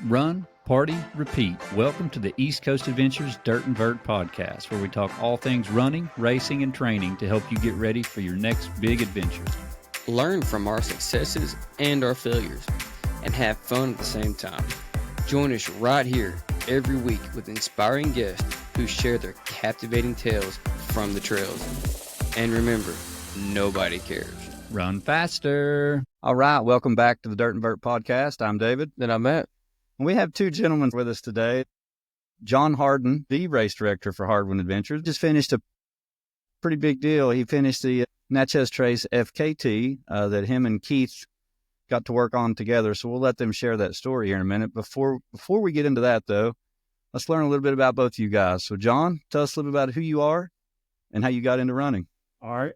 Run, party, repeat. Welcome to the East Coast Adventures Dirt and Vert Podcast, where we talk all things running, racing, and training to help you get ready for your next big adventure. Learn from our successes and our failures, and have fun at the same time. Join us right here every week with inspiring guests who share their captivating tales from the trails. And remember, nobody cares. Run faster. All right, welcome back to the Dirt and Vert Podcast. I'm David. And I'm Matt. We have two gentlemen with us today. John Hardin, the race director for Hardin Adventures, just finished a pretty big deal. He finished the Natchez Trace FKT that him and Keith got to work on together. So we'll let them share that story here in a minute. Before we get into that, though, let's learn a little bit about both of you guys. So, John, tell us a little bit about who you are and how you got into running. All right.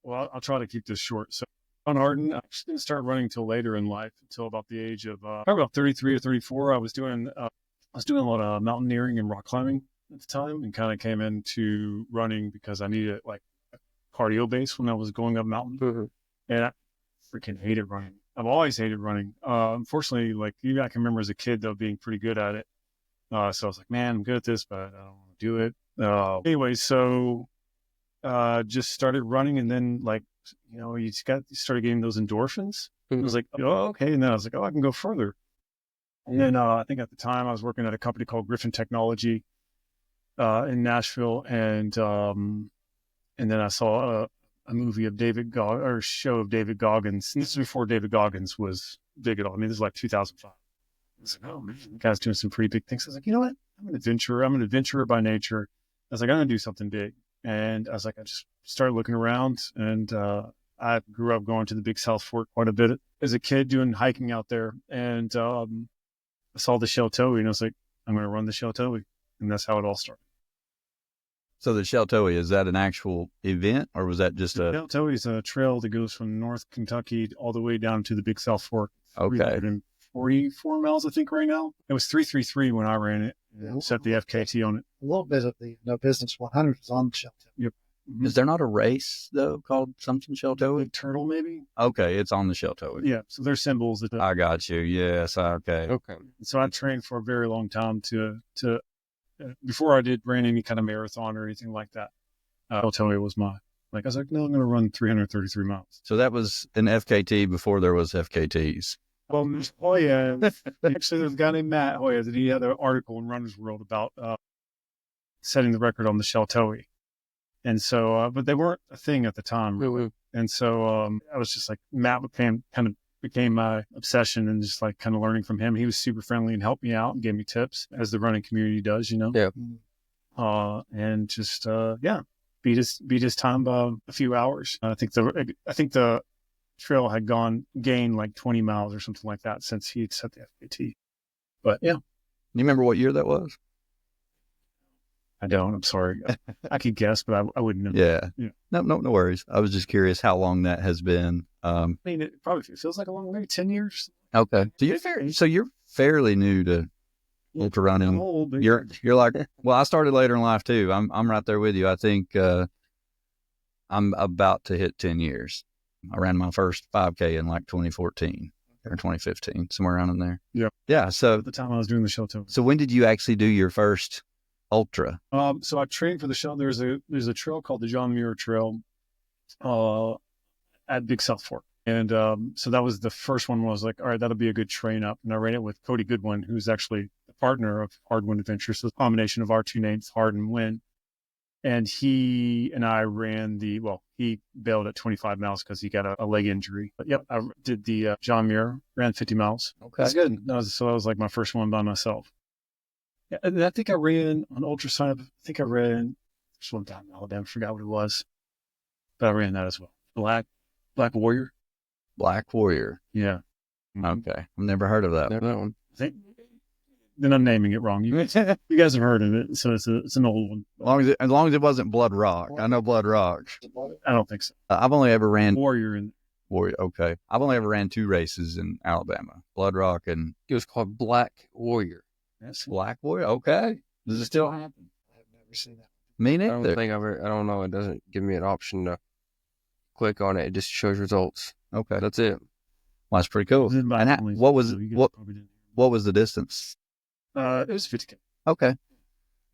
Well, I'll try to keep this short. So, John Hardin, I didn't start running until later in life, until about the age of probably about 33 or 34. I was doing a lot of mountaineering and rock climbing at the time, and kind of came into running because I needed like a cardio base when I was going up mountain. Mm-hmm. And I freaking hated running. I've always hated running. Unfortunately, like even I can remember as a kid though being pretty good at it. So I was like, man, I'm good at this, but I don't want to do it. Anyway, so just started running, and then like, you know, you started getting those endorphins. Mm-hmm. I was like, oh, okay. And then I was like, oh, I can go further. And then I think at the time I was working at a company called Griffin Technology in Nashville, and then I saw a movie of or a show of David Goggins. And this is before David Goggins was big at all. I mean, this is like 2005. I was like, oh man, the guy's doing some pretty big things. I was like, you know what? I'm an adventurer. I'm an adventurer by nature. I was like, I'm gonna do something big. And I was like, I just started looking around, and I grew up going to the Big South Fork quite a bit as a kid, doing hiking out there. And I saw the Sheltoe, and I was like, I'm going to run the Sheltoe. And that's how it all started. So the Sheltoe, is that an actual event, or was that just The Sheltoe is a trail that goes from North Kentucky all the way down to the Big South Fork. Okay. 344 miles, I think, right now. It was 333 when I ran it. Yeah. Set the FKT on it. A little bit of the No Business 100 is on the Sheltoe. Yep. Mm-hmm. Is there not a race, though, called something Sheltoe? The turtle, maybe? Okay, it's on the Sheltoe. Yeah, so there's symbols. I got you. Yes, okay. Okay. So I trained for a very long time to before I ran any kind of marathon or anything like that. Sheltoe was I was like, no, I'm going to run 333 miles. So that was an FKT before there was FKTs. Well, Hoya, actually, there's a guy named Matt Hoya that he had an article in Runner's World about setting the record on the Sheltoe. And so, but they weren't a thing at the time. Really. And so I was just like, Matt became my obsession, and just like kind of learning from him. He was super friendly and helped me out and gave me tips, as the running community does, you know? Yeah. And just, beat his time by a few hours. I think the trail had gained like 20 miles or something like that since he had set the FKT. But yeah. You remember what year that was? I don't. I'm sorry. I could guess, but I wouldn't know. Yeah. No worries. I was just curious how long that has been. I mean, it probably feels like a long, maybe 10 years. Okay. So you're fairly new to ultra running. I'm old, but you're like, well, I started later in life too. I'm right there with you. I think I'm about to hit 10 years. I ran my first 5K in like 2014 or 2015, somewhere around in there. Yeah. Yeah. So at the time I was doing the Sheltoe. So when did you actually do your first ultra? So I trained for the Sheltoe. There's a trail called the John Muir Trail at Big South Fork. And so that was the first one where I was like, all right, that'll be a good train up. And I ran it with Cody Goodwin, who's actually the partner of Hardin Adventures. So the combination of our two names, Hardin Win. And he and I ran he bailed at 25 miles because he got a leg injury. But yep, I did the John Muir, ran 50 miles. Okay. That's good. So that was like my first one by myself. Yeah, and I think I ran on ultra sign up. I think I ran this one down in Alabama. I forgot what it was, but I ran that as well. Black Warrior. Black Warrior. Yeah. Okay. I've never heard of that. Never that one. Then I'm naming it wrong. You guys have heard of it, so it's an old one. As long as it wasn't Blood Rock. I know Blood Rock. I don't think so. I've only ever ran Warrior. Okay. I've only ever ran 2 races in Alabama. Blood Rock and... It was called Black Warrior. Yes. Black Warrior? Okay. Does it still happen? I've never seen that. Me I neither. don't know. It doesn't give me an option to click on it. It just shows results. Okay. That's it. Well, that's pretty cool. And what was What was the distance? It was 50K. Okay.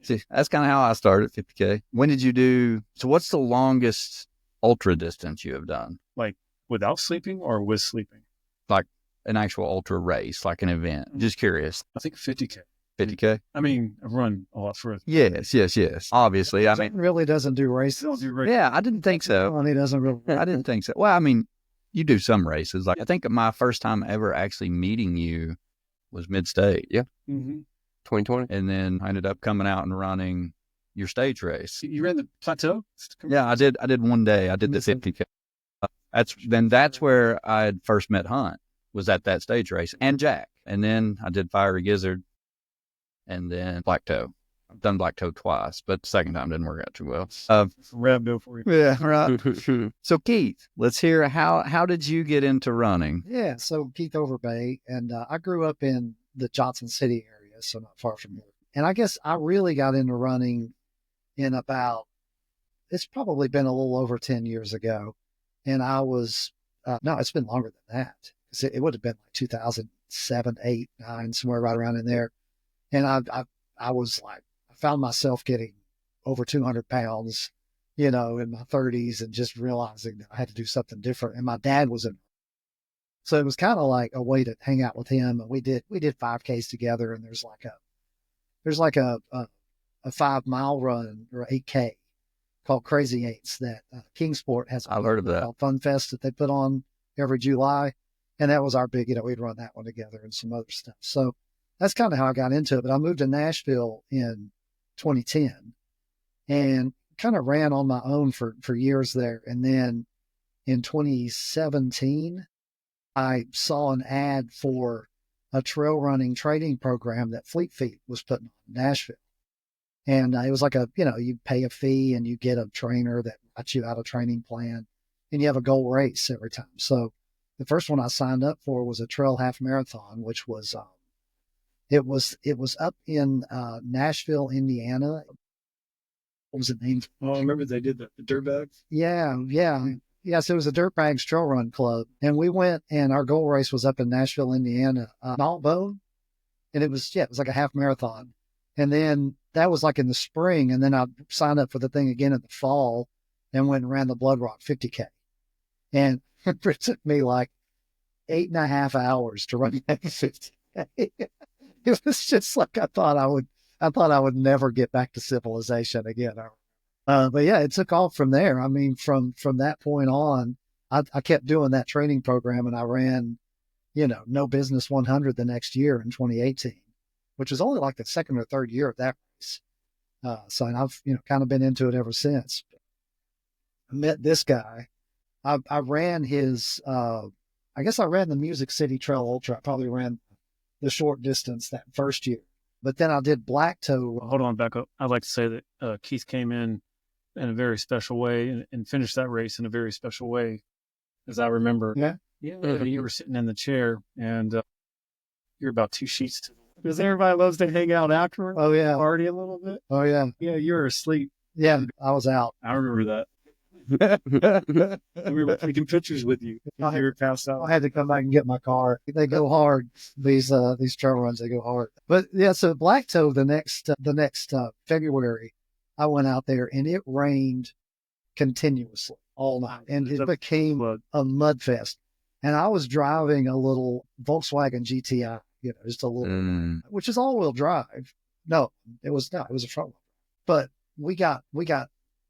See, that's kind of how I started, 50K. When did you do, so what's the longest ultra distance you have done? Like without sleeping or with sleeping? Like an actual ultra race, like an event. Just curious. I think 50K. 50K? I mean, I've run a lot further. Yes. Obviously. I mean, He really doesn't do races. Don't do race. yeah, I didn't think so. Well, he doesn't really. I didn't think so. Well, I mean, you do some races. Like I think my first time ever actually meeting you was mid-state. Yeah. Mm-hmm. 2020. And then I ended up coming out and running your stage race. You ran the plateau? Yeah, I did one day. I did the 50K. That's where I had first met Hunt, was at that stage race, and Jack. And then I did Fiery Gizzard and then Black Toe. I've done Black Toe twice, but the second time didn't work out too well. Rhabdo for you. Yeah, right. So Keith, let's hear how did you get into running? Yeah. So Keith Overbay, and I grew up in the Johnson City area, so not far from here. And I guess I really got into running in it's probably been a little over 10 years ago. And I was, no, it's been longer than that. It would have been like 2007, 8, 9, somewhere right around in there. And I was like, I found myself getting over 200 pounds, in my 30s, and just realizing that I had to do something different. And my dad was so it was kind of like a way to hang out with him. And we did 5Ks together. And there's like a 5-mile run or 8K called Crazy Eights that Kingsport has. I've heard of that. Called Fun Fest that they put on every July. And that was our big, we'd run that one together and some other stuff. So that's kind of how I got into it. But I moved to Nashville in 2010 and kind of ran on my own for years there. And then in 2017, I saw an ad for a trail running training program that Fleet Feet was putting on in Nashville. And it was like you pay a fee and you get a trainer that writes you out a training plan and you have a goal race every time. So the first one I signed up for was a trail half marathon, which was, it was up in Nashville, Indiana. What was the name? Oh, I remember they did the dirt bags. Yeah. So it was a Dirt Bags Trail Run Club. And we went, and our goal race was up in Nashville, Indiana, Maltbone. And it was like a half marathon. And then that was like in the spring. And then I signed up for the thing again in the fall and went and ran the Blood Rock 50K. And it took me like 8.5 hours to run that 50K. It was just like I thought I would never get back to civilization again. But yeah, it took off from there. I mean, from that point on, I kept doing that training program, and I ran, No Business 100 the next year in 2018, which was only like the second or third year of that race. So I've, kind of been into it ever since. I met this guy. I ran his, I guess I ran the Music City Trail Ultra. I probably ran the short distance that first year. But then I did Black Toe. Hold on, back up. I'd like to say that Keith came in a very special way and finished that race in a very special way, as I remember. Yeah. Yeah. You were sitting in the chair, and you're about 2 sheets to the left. Because everybody loves to hang out afterwards. Oh, yeah. Party a little bit. Oh, yeah. Yeah, you were asleep. Yeah, I was out. I remember that. We were taking pictures with you. You were passed out. I had to come back and get my car. They go hard. These trail runs, they go hard. But yeah, so Black Toe, the next February, I went out there and it rained continuously all night, and it became a mud fest. And I was driving a little Volkswagen GTI, just a little, which is all-wheel drive. No, it was not. It was a front wheel. But we got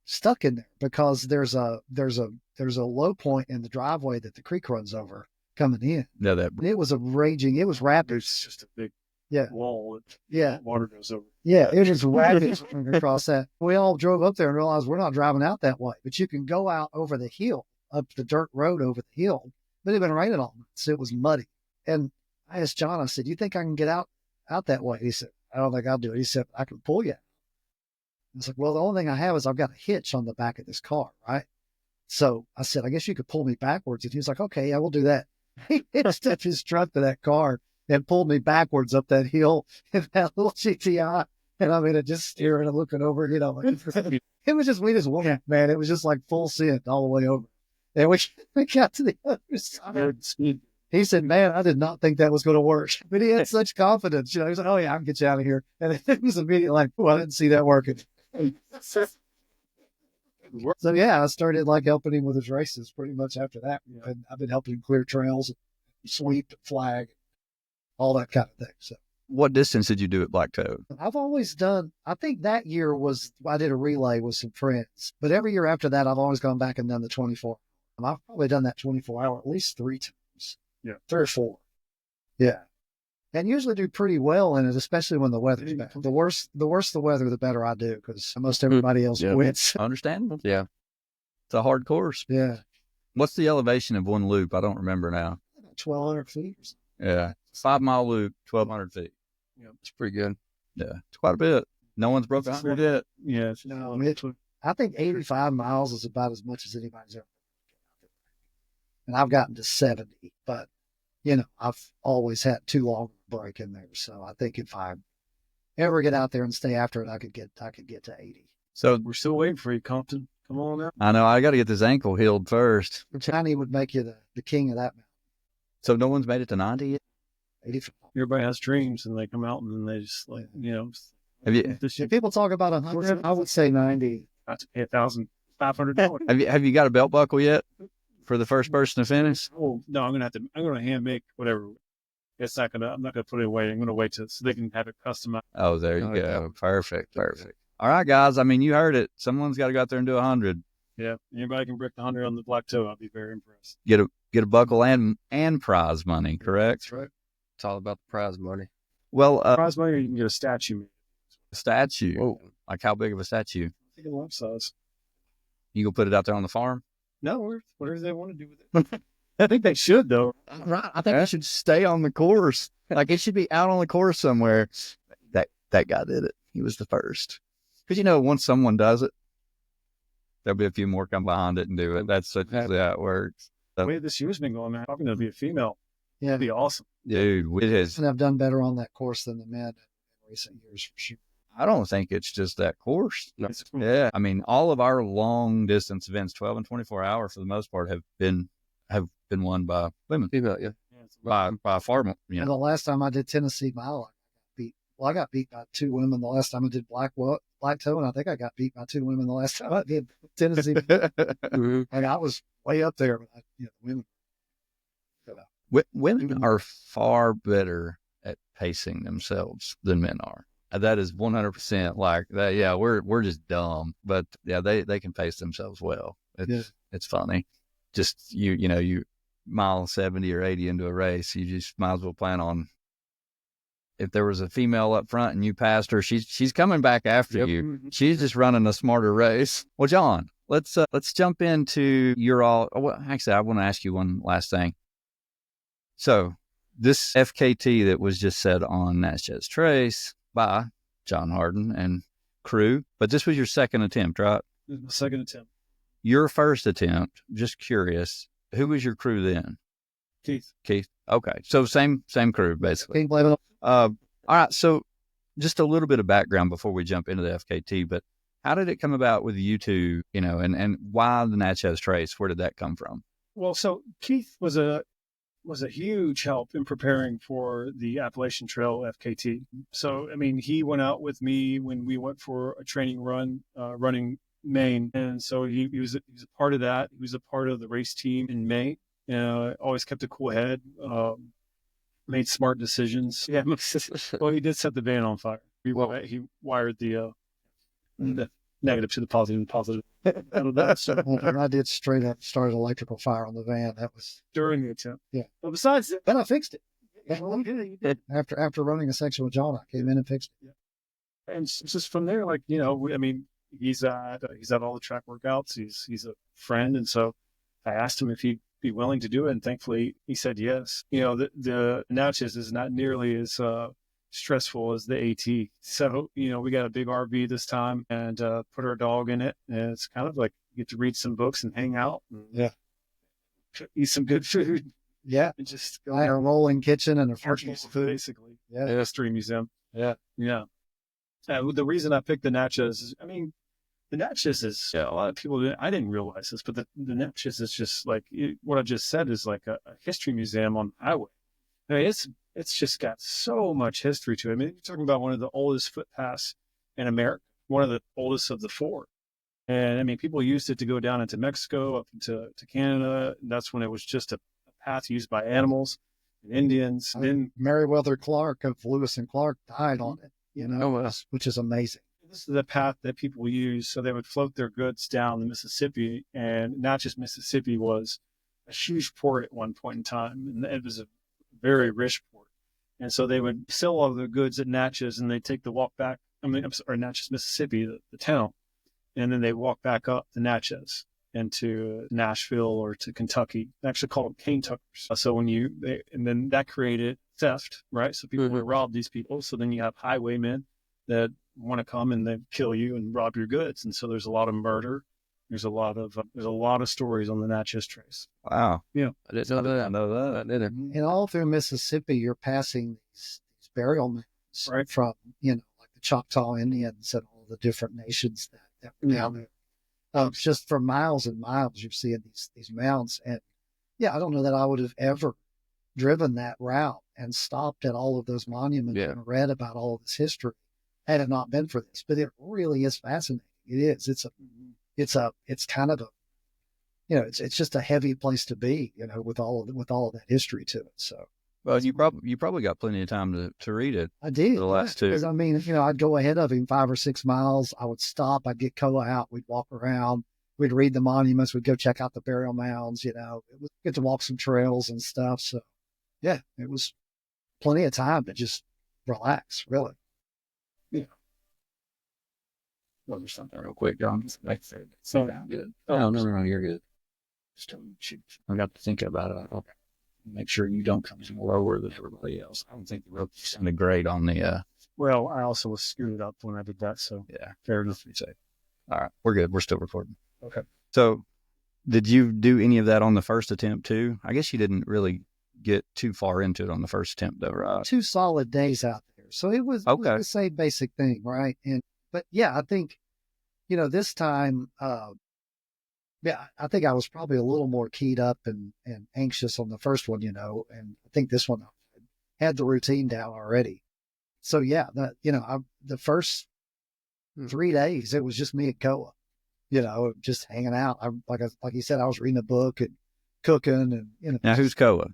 stuck in there because there's a low point in the driveway that the creek runs over coming in. Yeah, it was it was rapid. It's just a big wall. Water goes over. Yeah, it was just rapid across that. We all drove up there and realized we're not driving out that way, but you can go out over the hill, up the dirt road over the hill. But it had been raining all night, so it was muddy. And I asked John, I said, "Do you think I can get out that way?" He said, "I don't think I'll do it." He said, "I can pull you." I was like, "Well, the only thing I have is I've got a hitch on the back of this car, right?" So I said, "I guess you could pull me backwards." And he was like, "Okay, yeah, we'll do that." He hitched up his truck to that car and pulled me backwards up that hill in that little GTI. And I mean, it just steering and looking over, it was just, we just went, man. It was just like full send all the way over. And we got to the other side. He said, man, I did not think that was going to work. But he had such confidence. You know, he was like, oh, yeah, I can get you out of here. And it was immediately like, oh, I didn't see that working. So, yeah, I started like helping him with his races pretty much after that. Yeah. And I've been helping him clear trails, sweep, flag, all that kind of thing. So What distance did you do at Black Toad? I've always done, I think that year I did a relay with some friends. But every year after that, I've always gone back and done the 24. I've probably done that 24 hour at least 3 times. Yeah. 3 or 4. Yeah. And usually do pretty well in it, especially when the weather's bad. The worse the weather, the better I do, because most everybody else wins. Understandable. Yeah. It's a hard course. Yeah. What's the elevation of one loop? I don't remember now. 1,200 feet. Yeah. 5 mile loop, 1,200 feet. Yeah. It's pretty good. Yeah. It's quite a bit. No one's broken through yet. Yeah. No, I think 85 miles is about as much as anybody's ever. And I've gotten to 70, but you know, I've always had too long a break in there. So I think if I ever get out there and stay after it, I could get to 80. So We're still waiting for you, Compton. Come on now. I know I got to get this ankle healed first. Johnny would make you the king of that mountain. So no one's made it to 90 yet? 85. Everybody has dreams, and they come out and then they just like, you know, Have you this shit. If people talk about 100, I would say 90. I have to pay $1,500. have you got a belt buckle yet for the first person to finish? Oh no, I'm gonna hand make whatever. I'm not gonna put it away. I'm gonna wait so they can have it customized. Oh, there you Oh, go. yeah. Perfect. All right, guys. I mean, you heard it. Someone's got to go out there and do 100. Yeah, anybody can break the 100 on the Black Toe. I'll be very impressed. Get a buckle and prize money. Correct. That's right. It's all about the prize money. Well, Prize money, or you can get a statue made. statue. Whoa. Like how big of a statue? I think a life size. You go put it out there on the farm? No, whatever they want to do with it. I think they should though. Right. I think it should stay on the course. Like it should be out on the course somewhere. That guy did it. He was the first. Because you know, once someone does it, there'll be a few more come behind it and do it. That's how it works. The way this year's been going, man, I'm going to be a female. Yeah. That'd be awesome. Dude, it is. And I've done better on that course than the men in recent years for sure. I don't think it's just that course. No. It's cool. Yeah. I mean, all of our long distance events, 12 and 24 hour for the most part, have been won by women. Female, yeah. Yeah, it's By far more. You And know. the last time I did Tennessee Mile, I got beat by 2 women the last time I did Black Toe, and I think I got beat by 2 women the last time I did Tennessee. Mhm. And I was way up there, but the women. Women are far better at pacing themselves than men are. That is 100% like that. Yeah, we're just dumb, but yeah, they can pace themselves well. It's funny. Just you mile 70 or 80 into a race, you just might as well plan on. If there was a female up front and you passed her, she's coming back after you. She's just running a smarter race. Well, John, let's jump into actually, I want to ask you one last thing. So this FKT that was just said on Natchez Trace by John Hardin and crew, but this was your second attempt, right? This is my second attempt. Your first attempt, just curious, who was your crew then? Keith. Okay. So same crew, basically. Can't blame it. All right. So just a little bit of background before we jump into the FKT, but how did it come about with you two, and why the Natchez Trace? Where did that come from? Well, so Keith was a huge help in preparing for the Appalachian Trail FKT. So, I mean, he went out with me when we went for a training run, running Maine. And so he was a part of that. He was a part of the race team in Maine. Always kept a cool head, made smart decisions. Yeah. Well, he did set the van on fire. He wired the negative to the positive and positive. And I did straight up start electrical fire on the van. That was During the attempt. Yeah. But besides that, but I fixed it. After running a section with John, I came in and fixed it. and it's just from there, like, I mean, he's at all the track workouts. He's a friend. And so I asked him if he'd be willing to do it. And thankfully he said yes. The Natchez is not nearly as stressful as the AT. So, we got a big RV this time and put our dog in it. And it's kind of like you get to read some books and hang out. And eat some good food. Yeah. And just I had a rolling kitchen and a fresh arcades, food. basically. Yeah. History museum. Yeah. Yeah. The reason I picked the Natchez is, I mean, the Natchez is, a lot of people, I didn't realize this, but the Natchez is just like, what I just said is like a history museum on the highway. I mean, it's just got so much history to it. I mean, you're talking about one of the oldest footpaths in America, one of the oldest of the four. And I mean, people used it to go down into Mexico, up into Canada. And that's when it was just a path used by animals and Indians. Then Meriwether Clark of Lewis and Clark died on it, which is amazing. This is the path that people use. So they would float their goods down the Mississippi, and Natchez, Mississippi was a huge port at one point in time. And it was a very rich port. And so they would sell all of their goods at Natchez, and they'd take the walk back. Natchez, Mississippi, the town. And then they walk back up the Natchez into Nashville or to Kentucky. They actually call them cane tuckers. So and then that created theft, right? So people would rob these people. So then you have highwaymen that want to come and they kill you and rob your goods. And so there's a lot of murder. There's a lot of stories on the Natchez Trace. Wow. Yeah. I didn't know that. I know that. I did. And all through Mississippi, you're passing these burial mounds, Right. From, like the Choctaw Indians and all the different nations that were down there. Just for miles and miles, you're seeing these mounds. And I don't know that I would have ever driven that route and stopped at all of those monuments and read about all of this history had it not been for this. But it really is fascinating. It is. It's kind of it's just a heavy place to be, with all of that history to it. So. Well, you probably got plenty of time to read it. I did. The last two. Because, I'd go ahead of him 5 or 6 miles. I would stop. I'd get Koa out. We'd walk around. We'd read the monuments. We'd go check out the burial mounds. It was get to walk some trails and stuff. So, it was plenty of time to just relax, really. Yeah. Well, there's something real quick, John. So good. No, you're good. I got to think about it. Okay. Make sure you don't come in lower than everybody else. I don't think the rope Sounded great on the. Well, I also was screwed up when I did that, so fair enough to be safe. All right, we're good. We're still recording. Okay. So, did you do any of that on the first attempt too? I guess you didn't really get too far into it on the first attempt, though, right? 2 solid days out there, so it was the same basic thing, right? But I think, this time. I think I was probably a little more keyed up and anxious on the first one, and I think this one I had the routine down already. So the first 3 days, it was just me and Koa, just hanging out. Like you said, I was reading a book and cooking and, Now, who's Koa?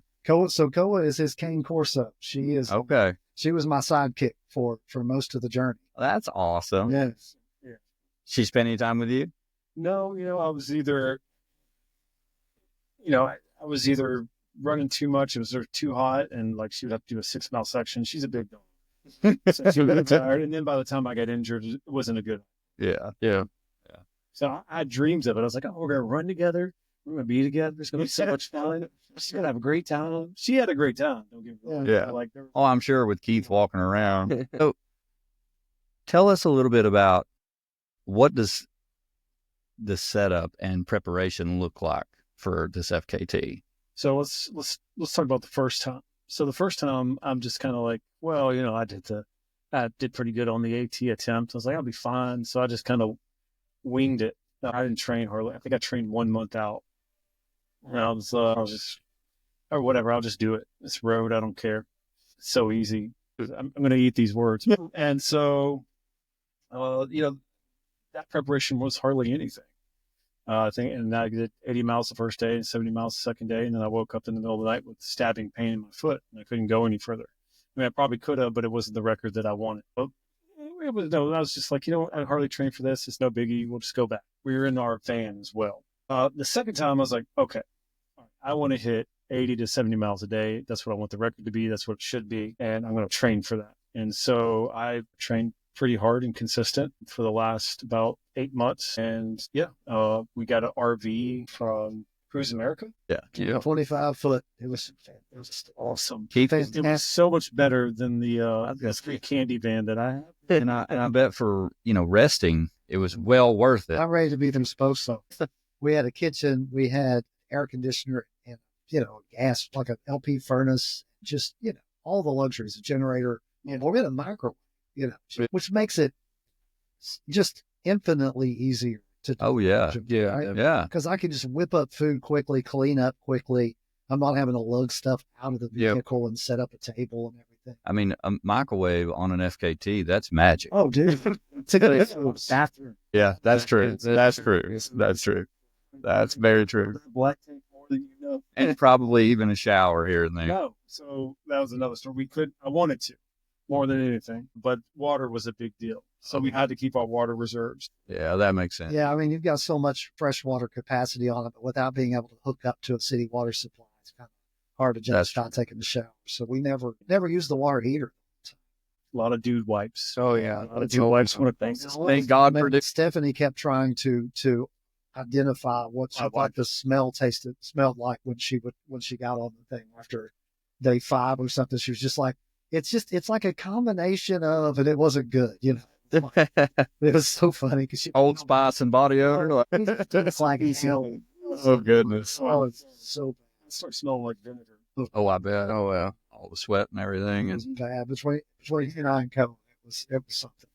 So Koa is his cane Corso. She is. Okay. She was my sidekick for most of the journey. That's awesome. Yes. Yeah. She spent any time with you? No, I was either, I was either running too much. It was too hot, and like she would have to do a 6-mile section. She's a big dog, so she would get tired. And then by the time I got injured, it wasn't a good. Yeah. So I had dreams of it. I was like, oh, we're gonna run together. We're gonna be together. It's gonna be so much fun. She's gonna have a great time. She had a great time. Don't get me wrong. Yeah. Her. Oh, I'm sure with Keith walking around. So, tell us a little bit about what does the setup and preparation look like for this FKT? So let's talk about the first time. So the first time I'm just kind of like, well, I did pretty good on the AT attempt. I was like, I'll be fine. So I just kind of winged it. I didn't train hardly. I think I trained 1 month out. And I was just, or whatever. I'll just do it. It's road. I don't care. It's so easy. I'm going to eat these words. And so, that preparation was hardly anything. I think, and I did 80 miles the first day and 70 miles the second day. And then I woke up in the middle of the night with stabbing pain in my foot, and I couldn't go any further. I mean, I probably could have, but it wasn't the record that I wanted. But I was just like, I hardly trained for this. It's no biggie. We'll just go back. We were in our van as well. The second time I was like, okay, I want to hit 80 to 70 miles a day. That's what I want the record to be. That's what it should be. And I'm going to train for that. And so I trained pretty hard and consistent for the last about 8 months. And we got an RV from Cruise America. Yeah. 25 foot. It was awesome. Keith, It was so much better than the candy van that I had. and I bet for, resting, it was well worth it. I'm ready to be them supposed to. We had a kitchen, we had air conditioner and, gas, like an LP furnace, just, all the luxuries, a generator, and we had a microwave, which makes it just infinitely easier to do. Oh, yeah. Yeah. Yeah. Because I can just whip up food quickly, clean up quickly. I'm not having to lug stuff out of the vehicle and set up a table and everything. I mean, a microwave on an FKT, that's magic. Oh, dude. Bathroom. Yeah, that's true. That's true. That's true. That's very true. Black tank more than you know. And probably even a shower here and there. No. So that was another story. I wanted to more than anything, but water was a big deal. So we had to keep our water reserves. Yeah, that makes sense. Yeah, I mean, you've got so much freshwater capacity on it, but without being able to hook up to a city water supply, it's kind of hard to just stop taking the shower. So we never used the water heater. A lot of dude wipes. Oh, yeah. A lot of dude wipes. Thank God for this. Stephanie kept trying to identify what the smelled like when she got on the thing after day 5 or something. She was just like, it's like a combination of, and it wasn't good, you know. It was so funny because Old Spice and body odor. it's like Oh, goodness. Oh, it's so It starts smelling like vinegar. Oh, I bet. Oh, well. All the sweat and everything. And bad. Between you and I and Cole, it was something.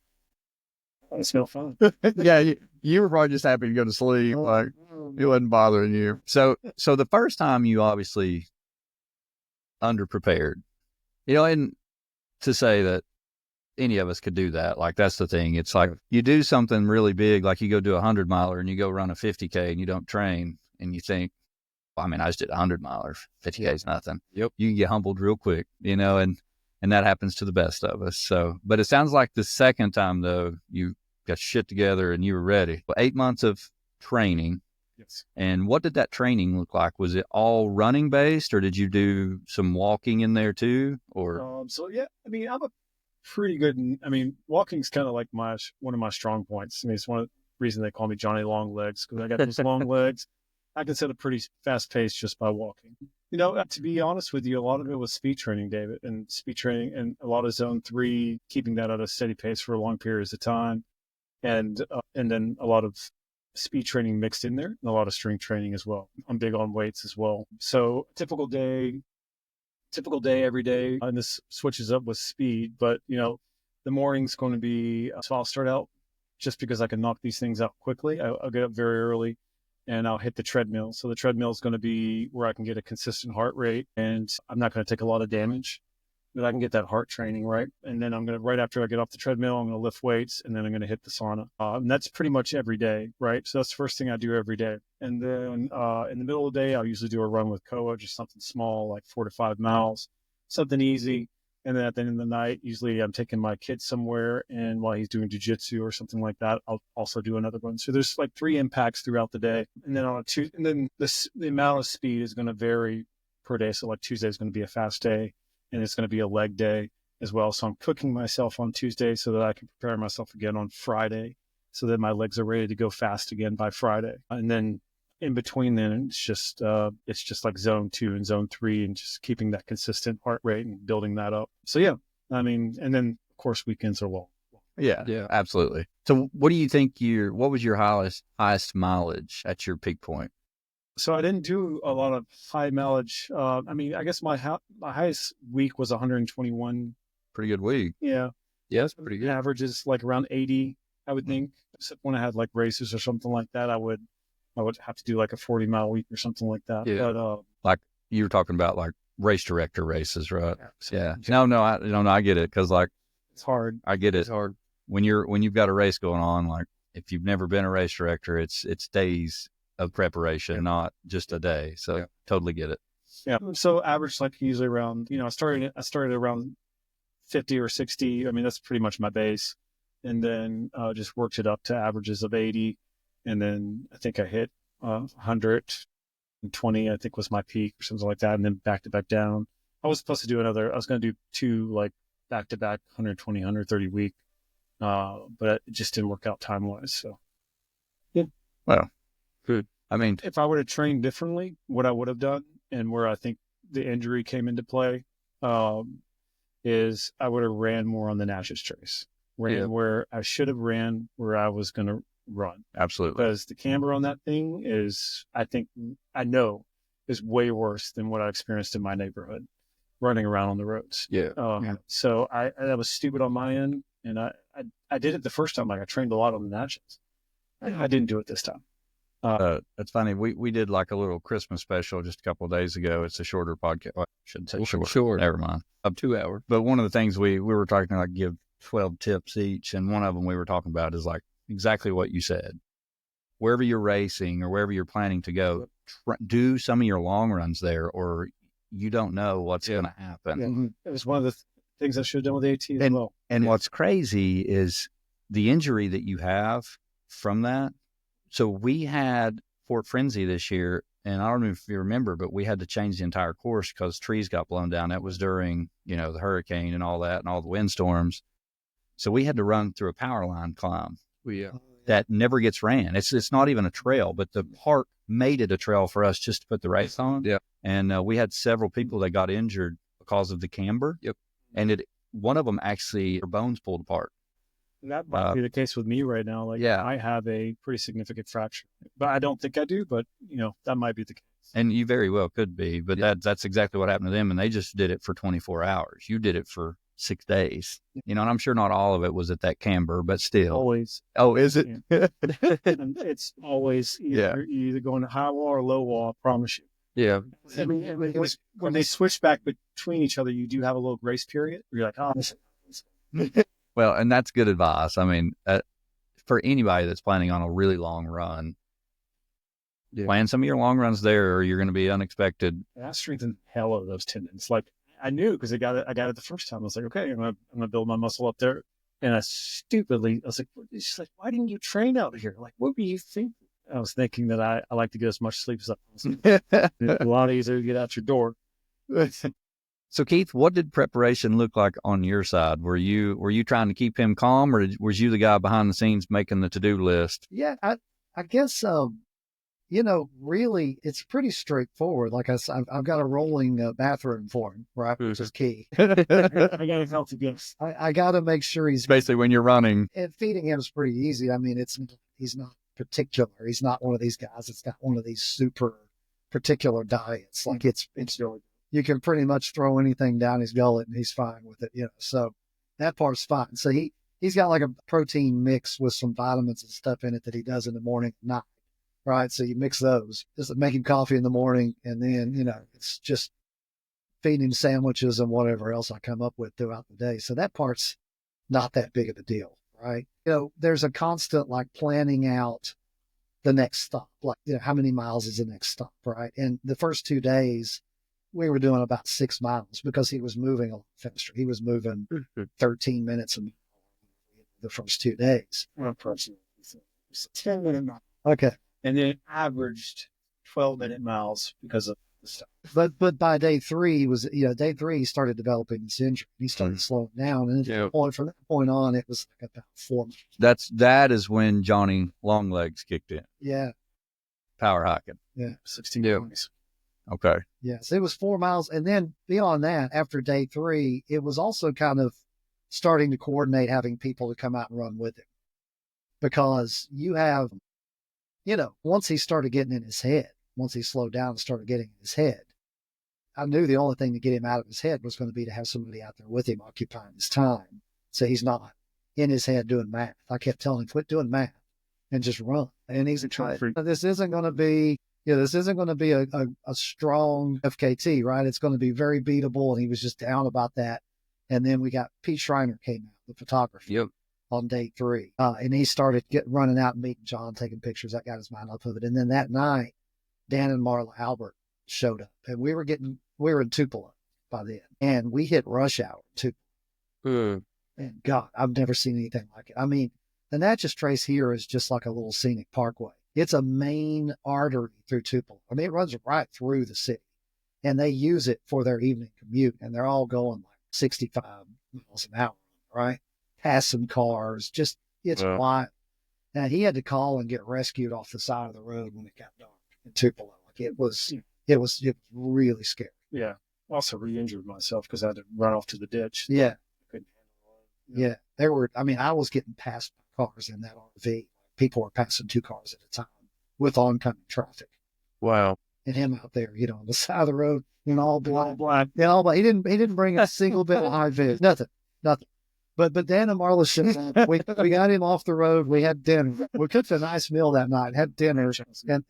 It smelled fun. yeah, you were probably just happy to go to sleep. Like, it wasn't bothering you. So the first time you obviously underprepared, you know, and to say that any of us could do that, like, that's the thing. It's like you do something really big, like you go do a 100-miler and you go run a 50K and you don't train and you think, well, I mean, I just did a 100-miler, 50K is nothing. Yep. You can get humbled real quick, you know, and that happens to the best of us. So, but it sounds like the second time though, you got shit together and you were ready. Well, 8 months of training. Yes. And what did that training look like? Was it all running based, or did you do some walking in there too? Or So yeah, I mean, I'm a pretty good. Walking's kind of like one of my strong points. I mean, it's one of the reasons they call me Johnny Long Legs, because I got those long legs. I can set a pretty fast pace just by walking. You know, to be honest with you, a lot of it was speed training, David, and speed training, and a lot of zone 3, keeping that at a steady pace for long periods of time, and then a lot of speed training mixed in there, and a lot of strength training as well. I'm big on weights as well. So typical day every day, and this switches up with speed, but you know, the morning's going to be, so I'll start out just because I can knock these things out quickly. I'll get up very early and I'll hit the treadmill. So the treadmill is going to be where I can get a consistent heart rate, and I'm not going to take a lot of damage, but I can get that heart training, right? And then I'm going to, right after I get off the treadmill, I'm going to lift weights, and then I'm going to hit the sauna. And that's pretty much every day, right? So that's the first thing I do every day. And then in the middle of the day, I'll usually do a run with Koa, just something small, like 4 to 5 miles, something easy. And then at the end of the night, usually I'm taking my kid somewhere, and while he's doing jujitsu or something like that, I'll also do another one. So there's like 3 impacts throughout the day. And then the amount of speed is going to vary per day. So like Tuesday is going to be a fast day, and it's going to be a leg day as well. So I'm cooking myself on Tuesday so that I can prepare myself again on Friday, so that my legs are ready to go fast again by Friday. And then in between then, it's just like zone 2 and zone 3, and just keeping that consistent heart rate and building that up. So yeah, I mean, and then of course weekends are long. yeah, absolutely. So what do you think what was your highest mileage at your peak point? So I didn't do a lot of high mileage. I guess my highest week was 121. Pretty good week. Yeah. Yeah, that's pretty good. Average is like around 80, I would think. Except when I had like races or something like that, I would have to do like a 40-mile week or something like that. Yeah. But like you were talking about, like race director races, right? Yeah. No, I get it. 'Cause like, it's hard. I get it. It's hard. When you've got a race going on, like if you've never been a race director, it's days of preparation, not just a day. So totally get it. Yeah. So average, like usually around, I started around 50 or 60. I mean, that's pretty much my base. And then just worked it up to averages of 80. And then I think I hit 120, I think was my peak or something like that. And then back to back down. I was supposed to do I was going to do 2 like back to back 120, 130 week. But it just didn't work out time wise. So yeah. Well, good. I mean, if I would have trained differently, what I would have done, and where I think the injury came into play, is I would have ran more on the Natchez Trace. Where I should have ran where I was going to run. Absolutely. Because the camber on that thing is way worse than what I experienced in my neighborhood running around on the roads. Yeah. So that was stupid on my end. And I I did it the first time. Like I trained a lot on the Natchez. I didn't do it this time. It's funny. We did like a little Christmas special just a couple of days ago. It's a shorter podcast. Well, I shouldn't say short. Never mind. Up 2 hours. But one of the things we were talking like give 12 tips each, and one of them we were talking about is like exactly what you said. Wherever you're racing or wherever you're planning to go, do some of your long runs there, or you don't know what's going to happen. Yeah. It was one of the things I should have done with AT as well. And what's crazy is the injury that you have from that. So we had Fort Frenzy this year, and I don't know if you remember, but we had to change the entire course because trees got blown down. That was during, the hurricane and all that and all the windstorms. So we had to run through a power line climb. That never gets ran. It's not even a trail, but the park made it a trail for us just to put the race on. Yeah. And we had several people that got injured because of the camber. Yep. And one of them actually, their bones pulled apart. That might be the case with me right now. I have a pretty significant fracture, but I don't think I do, but that might be the case. And you very well could be, but that's exactly what happened to them. And they just did it for 24 hours. You did it for 6 days, and I'm sure not all of it was at that camber, but still. Always. Oh, is it? Yeah. And it's always you're either going high wall or low wall, I promise you. Yeah. I mean, when they switch back between each other, you do have a little grace period where you're like, oh, this is Well, and that's good advice. I mean, for anybody that's planning on a really long run, plan some of your long runs there, or you're going to be unexpected. And I strengthened hell of those tendons. Like I knew because I got it the first time. I was like, okay, I'm gonna build my muscle up there. And I was like, she's like, why didn't you train out here? Like, what were you thinking? I was thinking that I like to get as much sleep as I possibly can. It's a lot easier to get out your door. So Keith, what did preparation look like on your side? Were you trying to keep him calm, or was you the guy behind the scenes making the to-do list? Yeah, I guess, really it's pretty straightforward. Like I said, I've got a rolling bathroom for him, right? Which is key. I got to help the gifts. I got to make sure he's basically when you're running. And feeding him is pretty easy. I mean, he's not particular. He's not one of these guys that's got one of these super particular diets. Like it's really, you can pretty much throw anything down his gullet and he's fine with it, So that part's fine. So he's got like a protein mix with some vitamins and stuff in it that he does in the morning and night, right? So you mix those, just make him coffee in the morning, and then, it's just feeding him sandwiches and whatever else I come up with throughout the day. So that part's not that big of a deal, right? There's a constant like planning out the next stop, like, how many miles is the next stop, right? And the first 2 days, we were doing about 6 miles because he was moving a lot faster. He was moving 13 minutes a mile the first 2 days. Okay. And then averaged 12-minute miles because of the stuff. But by day 3, he started developing this injury. He started slowing down. And from that point on, it was like about 4 miles. That is when Johnny Longlegs kicked in. Yeah. Power hiking. Yeah. 16 20s. Okay. Yes, it was 4 miles. And then beyond that, after day 3, it was also kind of starting to coordinate having people to come out and run with him. Because you have, once he started getting in his head, once he slowed down and started getting in his head, I knew the only thing to get him out of his head was going to be to have somebody out there with him occupying his time. So he's not in his head doing math. I kept telling him, quit doing math and just run. And he's trying. This isn't going to be a strong FKT, right? It's going to be very beatable. And he was just down about that. And then we got Pete Schreiner came out, the photographer, on day 3. And he started running out and meeting John, taking pictures. That got his mind off of it. And then that night, Dan and Marla Albert showed up, and we were in Tupelo by then, and we hit rush hour in Tupelo. And God, I've never seen anything like it. I mean, the Natchez Trace here is just like a little scenic parkway. It's a main artery through Tupelo. I mean, it runs right through the city, and they use it for their evening commute, and they're all going like 65 miles an hour, right? Passing cars, it's wild. Now, he had to call and get rescued off the side of the road when it got dark in Tupelo. Like it was really scary. Yeah. Also re-injured myself because I had to run off to the ditch. Yeah. Couldn't handle it. I was getting passed by cars in that RV. People were passing 2 cars at a time with oncoming traffic. Wow. And him out there, on the side of the road in all black. Yeah, all black. He didn't bring a single bit of high vis. Nothing. But But Dan and Marla showed up. We got him off the road. We had dinner. We cooked a nice meal that night, had dinner.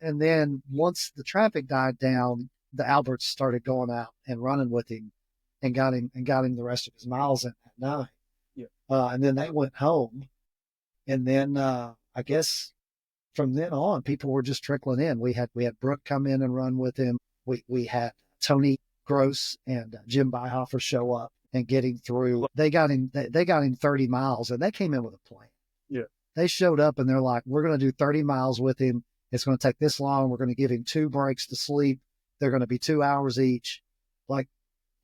And then once the traffic died down, the Alberts started going out and running with him and got him the rest of his miles in that night. Yeah. And then they went home. And then I guess from then on, people were just trickling in. We had Brooke come in and run with him. We had Tony Gross and Jim Byhofer show up and get him through. They got him 30 miles, and they came in with a plan. Yeah. They showed up and they're like, we're going to do 30 miles with him. It's going to take this long. We're going to give him 2 breaks to sleep. They're going to be 2 hours each.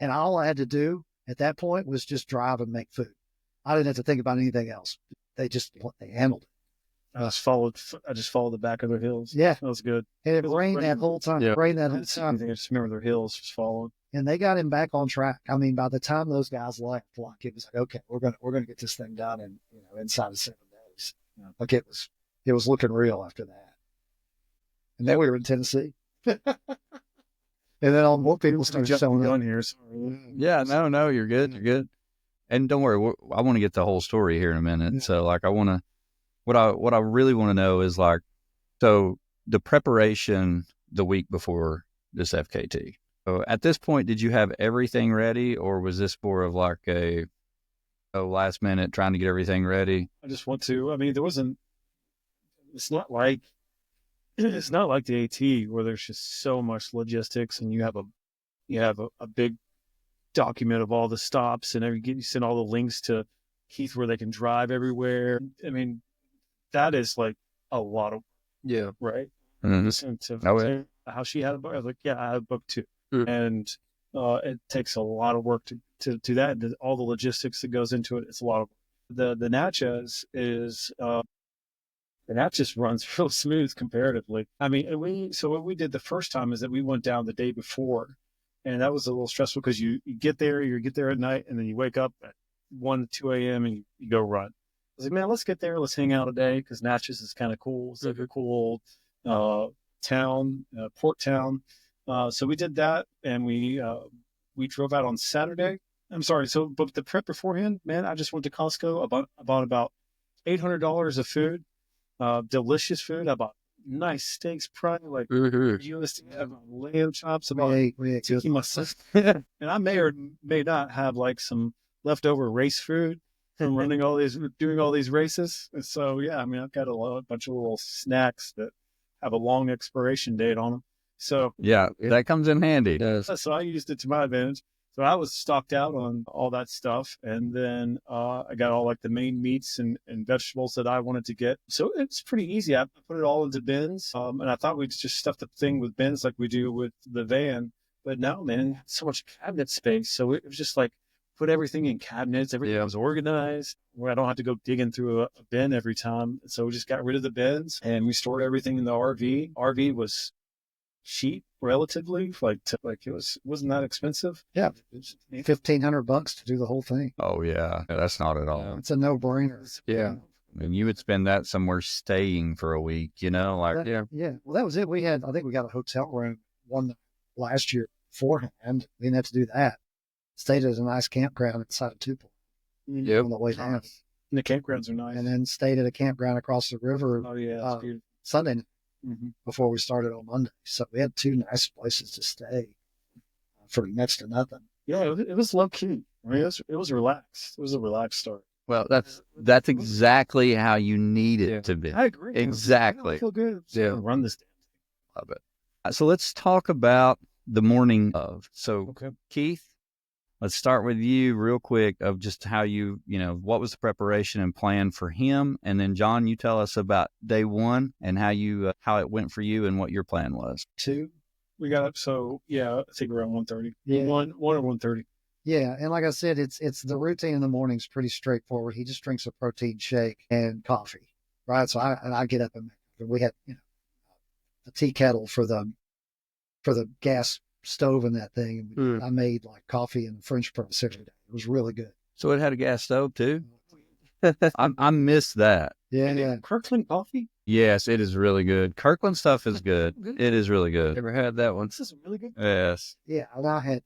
And all I had to do at that point was just drive and make food. I didn't have to think about anything else. They handled it. I just followed the back of their hills. Yeah. That was good. And it rained that whole time. Yeah. I just remember their hills just following. And they got him back on track. I mean, by the time those guys left, like it was like, okay, we're gonna get this thing done in inside of 7 days. Like it was looking real after that. And then we were in Tennessee. And then all more people started showing up. Here. Yeah, no, you're good. You're good. And don't worry, I want to get the whole story here in a minute. Yeah. So like what I really want to know is like, so the preparation the week before this FKT. So at this point, did you have everything ready, or was this more of like a last minute trying to get everything ready? I just want to. I mean, it's not like the AT where there's just so much logistics, and you have a big document of all the stops, and you send all the links to Keith where they can drive everywhere. I mean, that is like a lot of right. Mm-hmm. And to yeah. how she had a book, I was like, yeah, I had a book too. Mm. And it takes a lot of work to do that. All the logistics that goes into it, it's a lot of work. The Natchez is the Natchez runs real smooth comparatively. I mean, what we did the first time is that we went down the day before, and that was a little stressful because you get there at night, and then you wake up at 1 to 2 a.m. and you go run. I was like, man, let's get there. Let's hang out a day because Natchez is kind of cool. It's like a cool old town, port town. So we did that, and we drove out on Saturday. I'm sorry. But the prep beforehand, man, I just went to Costco, about $800 of food, delicious food. I bought nice steaks, probably like USD, lamb chops, about tiki masala. And I may or may not have like some leftover race food from doing all these races. And so, yeah, I mean, I've got a bunch of little snacks that have a long expiration date on them. So yeah, that comes in handy. So I used it to my advantage. So I was stocked out on all that stuff. And then I got all like the main meats and vegetables that I wanted to get. So it's pretty easy. I put it all into bins. And I thought we'd just stuff the thing with bins like we do with the van. But no, man, so much cabinet space. So it was just like put everything in cabinets. Everything was organized where I don't have to go digging through a bin every time. So we just got rid of the bins and we stored everything in the RV. RV was cheap relatively, it wasn't that expensive. Yeah, $1,500 to do the whole thing. Oh yeah, that's not at all. It's a no-brainer. Yeah. And you would spend that somewhere staying for a week, like Yeah. Well, that was it. I think we got a hotel room one last year beforehand. We didn't have to do that. Stayed at a nice campground inside of Tupelo. Yep. On the way down. And the campgrounds are nice. And then stayed at a campground across the river. Oh yeah, that's beautiful. Sunday night. Mm-hmm. Before we started on Monday. So we had 2 nice places to stay for next to nothing. Yeah, it was low key. I mean, it was relaxed. It was a relaxed start. Well, that's exactly how you need it to be. I agree. Exactly. I feel good. Yeah. Run this damn thing. Love it. So let's talk about the morning of. So Okay. Keith, let's start with you real quick of just how what was the preparation and plan for him? And then John, you tell us about day one and how it went for you and what your plan was. 2, we got up. So yeah, I think around 1:30. Yeah. 1 or 1:30. Yeah. And like I said, it's the routine in the morning is pretty straightforward. He just drinks a protein shake and coffee. Right. So I get up and we had, a tea kettle for the gas stove in that thing. I made like coffee and French press every day. It was really good. So it had a gas stove too? I missed that. Yeah. Kirkland coffee. Yes, it is really good. Kirkland stuff is good. It is really good. Never had that one. This is really good. Yes. Yeah. And I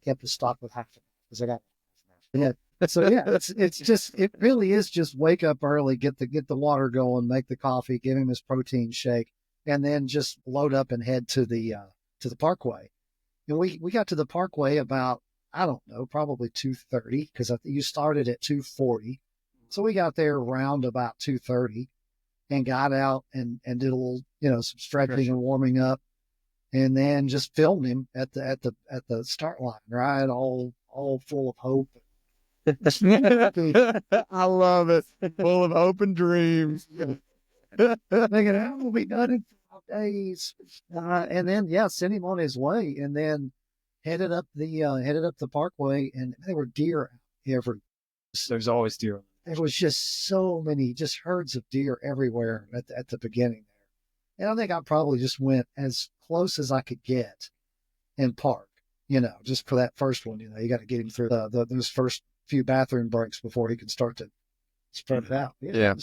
kept the stock with half because I got So yeah, it really is just wake up early, get the water going, make the coffee, give him his protein shake, and then just load up and head to the parkway. And we got to the parkway about, I don't know, probably 2:30, because you started at 2:40. So we got there around about 2:30 and got out and did a little, some stretching and warming up, and then just filmed him at the start line, right? All full of hope. I love it. Full of hope and dreams. Thinking, how will be done in 5 days? And then, sent him on his way, and then headed up the parkway, and there were deer everywhere. There's always deer. There was just so many, just herds of deer everywhere at the beginning there. And I think I probably just went as close as I could get and park, just for that first one. You got to get him through those first few bathroom breaks before he can start to spread it out. Yeah.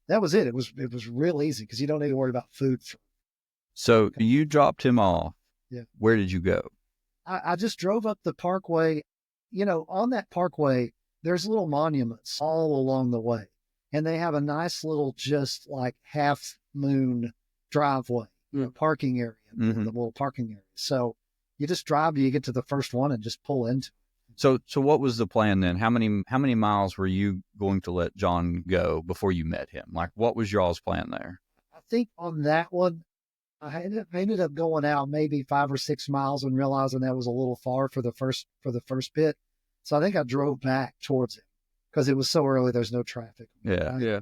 That was it. It was real easy because you don't need to worry about food. So you dropped him off. Yeah. Where did you go? I just drove up the parkway. On that parkway, there's little monuments all along the way. And they have a nice little, just like half moon driveway, parking area, the little parking area. So you just drive till you get to the first one and just pull into it. So what was the plan then? How many miles were you going to let John go before you met him? Like, what was y'all's plan there? I think on that one, I ended up going out maybe 5 or 6 miles and realizing that was a little far for the first bit. So I think I drove back towards it because it was so early. There's no traffic. Yeah. Right? Yeah.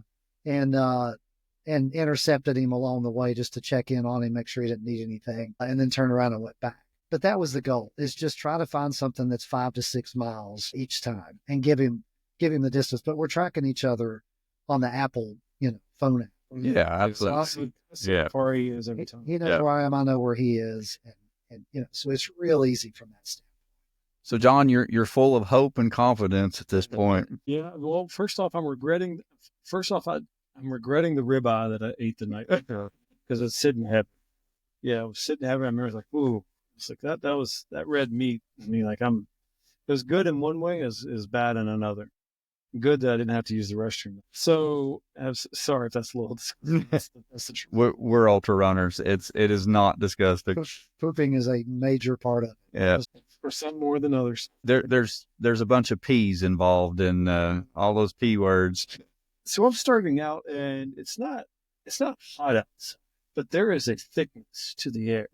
And intercepted him along the way just to check in on him, make sure he didn't need anything, and then turned around and went back. But that was the goal, is just try to find something that's 5 to 6 miles each time and give him the distance. But we're tracking each other on the Apple, phone app. Yeah, absolutely. Yeah. How far he is every time. He knows where I am. I know where he is. And so it's real easy from that standpoint. So John, you're full of hope and confidence at this point. Yeah. Well, first off, I'm regretting the ribeye that I ate the night because it's sitting heavy. Yeah, I was sitting heavy. I remember, I was like, ooh. It's like that red meat. I mean, like it was good in one way, is bad in another. Good that I didn't have to use the restroom. So sorry if that's a little. That's the truth. We're ultra runners. It is not disgusting. Pooping is a major part of it. Yeah. For some more than others. There's a bunch of P's involved in all those P words. So I'm starting out, and it's not hot outside, but there is a thickness to the air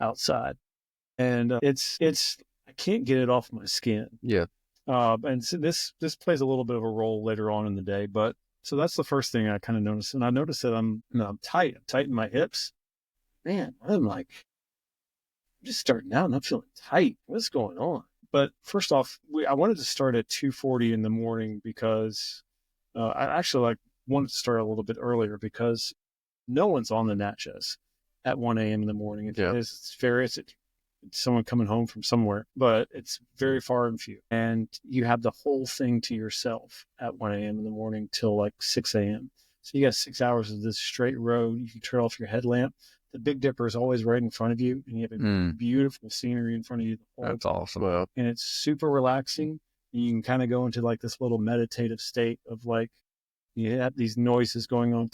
outside. And it's I can't get it off my skin. Yeah. And so this plays a little bit of a role later on in the day. But so that's the first thing I kind of noticed. And I noticed that I'm tight. I'm tight in my hips. Man, I'm just starting out and I'm feeling tight. What's going on? But first off, I wanted to start at 2:40 in the morning because I actually wanted to start a little bit earlier because no one's on the Natchez at 1 a.m. in the morning. It's someone coming home from somewhere, but it's very far and few. And you have the whole thing to yourself at 1 a.m. in the morning till like 6 a.m. So you got 6 hours of this straight road. You can turn off your headlamp. The Big Dipper is always right in front of you, and you have a beautiful scenery in front of you. That's awesome. And it's super relaxing. You can kind of go into like this little meditative state of like, you have these noises going on,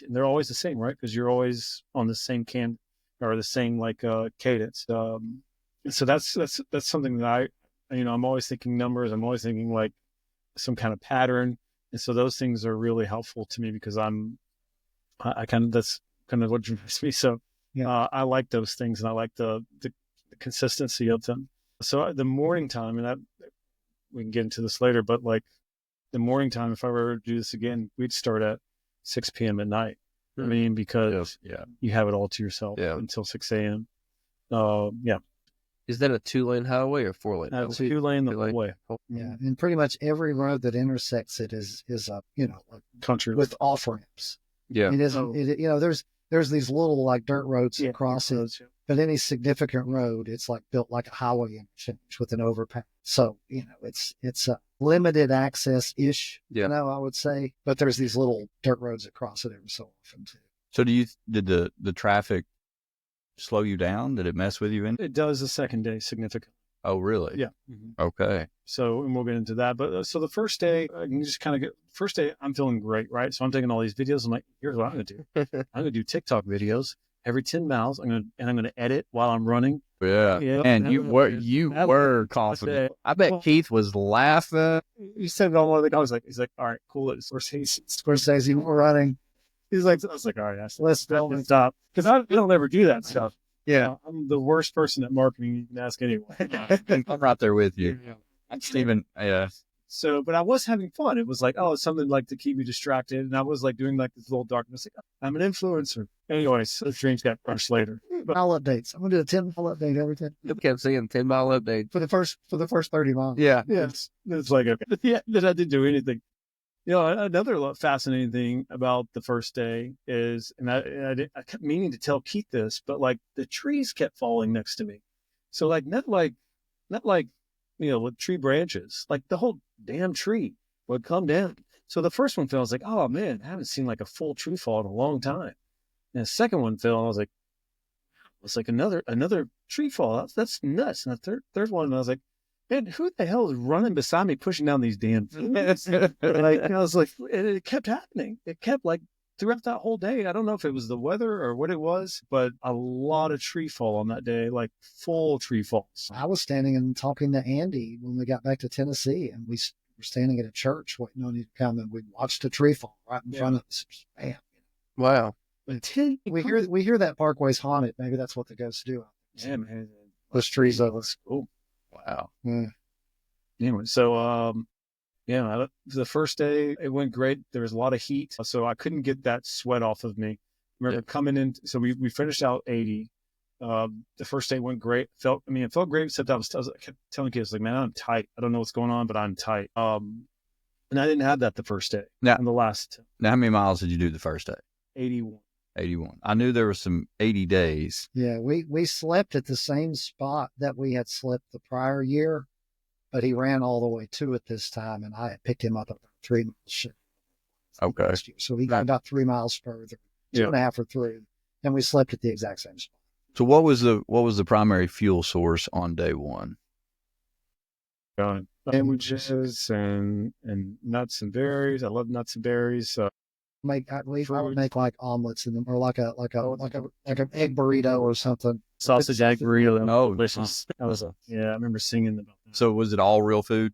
and they're always the same, right? Because you're always on the same or the same cadence. So that's something that I'm always thinking numbers. I'm always thinking like some kind of pattern. And so those things are really helpful to me because that's kind of what drives me. So I like those things and I like the consistency of them. So the morning time, and we can get into this later, but like the morning time, if I were to do this again, we'd start at 6 p.m. at night. I mean, because you have it all to yourself until 6 a.m. Is that a 2-lane highway or 4-lane? It's 2-lane the whole way. Yeah, and pretty much every road that intersects it is a country with off ramps. Yeah, it isn't. There's these little like dirt roads across it, but any significant road, it's like built like a highway interchange with an overpass. So it's a limited access ish. I would say, but there's these little dirt roads that cross it every so often too. So did the traffic slow you down? Did it mess with you? It does the second day significantly. Oh, really? Yeah. Okay. So, and we'll get into that. But so the first day, I can just kind of first day, I'm feeling great, right? So I'm taking all these videos. I'm like, here's what I'm going to do. I'm going to do TikTok videos every 10 miles. I'm going to edit while I'm running. Yeah. And you were confident. I bet Keith was laughing. He said it on one of the guys. He's like, all right, cool. It's Scorsese, we're running. He's like, I was like, all right, let's stop. Because I don't ever do that stuff. Yeah. I'm the worst person at marketing you can ask anyone. I'm right there with you. Steven, yeah. So, but I was having fun. It was like, oh, it's something like to keep me distracted. And I was like doing like this little darkness. Like, I'm an influencer. Anyways, the dreams got crushed later. Mile updates. I'm going to do a 10-mile update every 10. I kept seeing 10-mile update. For the first 30 miles. Yeah. Yeah. It's like, okay. Yeah, that I didn't do anything. You know, another fascinating thing about the first day is, and I kept meaning to tell Keith this, but like the trees kept falling next to me. So like, not like, you know, with tree branches, like the whole damn tree would come down. So the first one fell, I was like, oh man, I haven't seen like a full tree fall in a long time. And the second one fell, and I was like, it's like another tree fall. That's nuts. And the third one, I was like, man, who the hell is running beside me pushing down these damn things? I was like, it kept happening. It kept like throughout that whole day. I don't know if it was the weather or what it was, but a lot of tree fall on that day, like full tree falls. I was standing and talking to Andy when we got back to Tennessee, and we were standing at a church waiting on you to come, and we watched a tree fall right in front of us. Bam. Wow. We hear that parkway's haunted. Maybe that's what the ghosts do. Yeah, man. Those trees are cool. Wow. Yeah. Anyway, so the first day it went great. There was a lot of heat, so I couldn't get that sweat off of me. Remember coming in, so we finished out 80. The first day went great. It felt great, except I kept telling kids like, man, I'm tight. I don't know what's going on, but I'm tight. And I didn't have that the first day. Now, on the last. Now, how many miles did you do the first day? 81. 81. I knew there were some 80 days. Yeah, we slept at the same spot that we had slept the prior year, but he ran all the way to it this time, and I had picked him up about 3 miles. Okay. So he got about 3 miles further, 2.5 or 3, and we slept at the exact same spot. So what was the primary fuel source on day one? Sandwiches and nuts and berries. I love nuts and berries. I would make like omelets in them, or like an egg burrito or something. Sausage egg burrito. Oh, delicious. I remember singing about that. So was it all real food?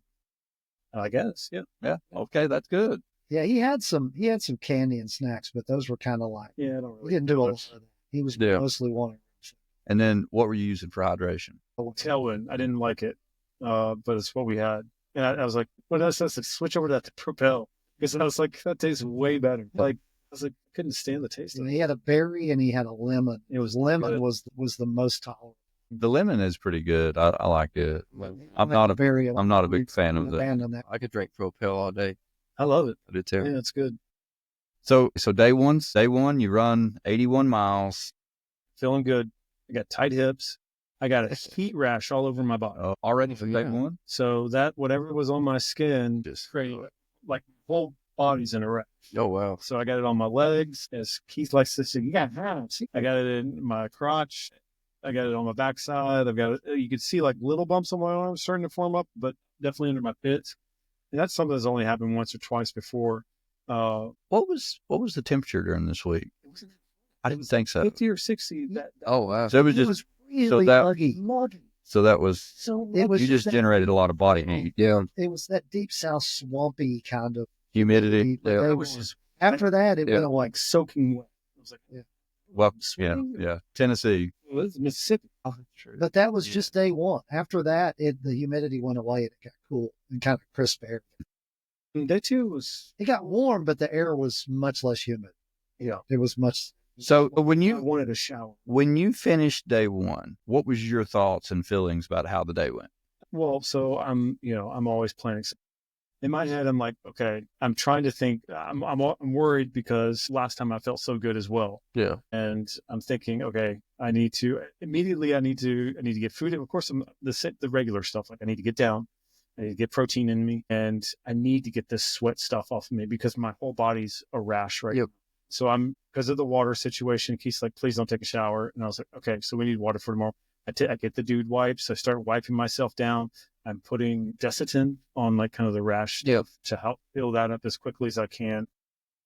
I guess, yeah. Yeah. Okay, that's good. Yeah, he had some candy and snacks, but those were kind of like, I don't really. He didn't do a lot of that. He was mostly wanting. And then what were you using for hydration? Tailwind. I didn't like it, but it's what we had. And I was like, what else? I said, switch over to that to Propel. Because I was like, that tastes way better. Like, I was like, couldn't stand the taste of it. He had a berry and he had a lemon. It was lemon was the most tolerable. The lemon is pretty good. I like it. I'm not a big fan of that. I could drink Propel all day. I love it. I do too. Yeah, it's good. So day one, you run 81 miles. Feeling good. I got tight hips. I got a heat rash all over my body. Already for day one? So that whatever was on my skin just like whole body's in a rash. Oh, wow. So I got it on my legs. As Keith likes to say, I got it in my crotch. I got it on my backside. I've got it. You can see like little bumps on my arms starting to form up, but definitely under my pits. And that's something that's only happened once or twice before. What was the temperature during this week? I didn't think so. 50 or 60. Oh, wow. So it was just really muggy. So that was, it was you just generated a lot of body heat. Yeah. It was that deep south swampy kind of humidity. After that, it went like soaking wet. It was like, well, yeah. Tennessee. It was Mississippi. But that was just day one. After that, the humidity went away and it got cool and kind of crisp air. And day two it got warm, but the air was much less humid. Yeah. It was much. So I wanted a shower. When you finished day one, what was your thoughts and feelings about how the day went? Well, so I'm always planning. In my head, I'm like, okay, I'm trying to think. I'm worried because last time I felt so good as well. Yeah. And I'm thinking, okay, I need to get food. Of course, the regular stuff. Like I need to get down. I need to get protein in me, and I need to get this sweat stuff off of me because my whole body's a rash right now. So because of the water situation, Keith's like, please don't take a shower. And I was like, okay, so we need water for tomorrow. I get the dude wipes. I start wiping myself down. I'm putting Desitin on like kind of the rash to help fill that up as quickly as I can.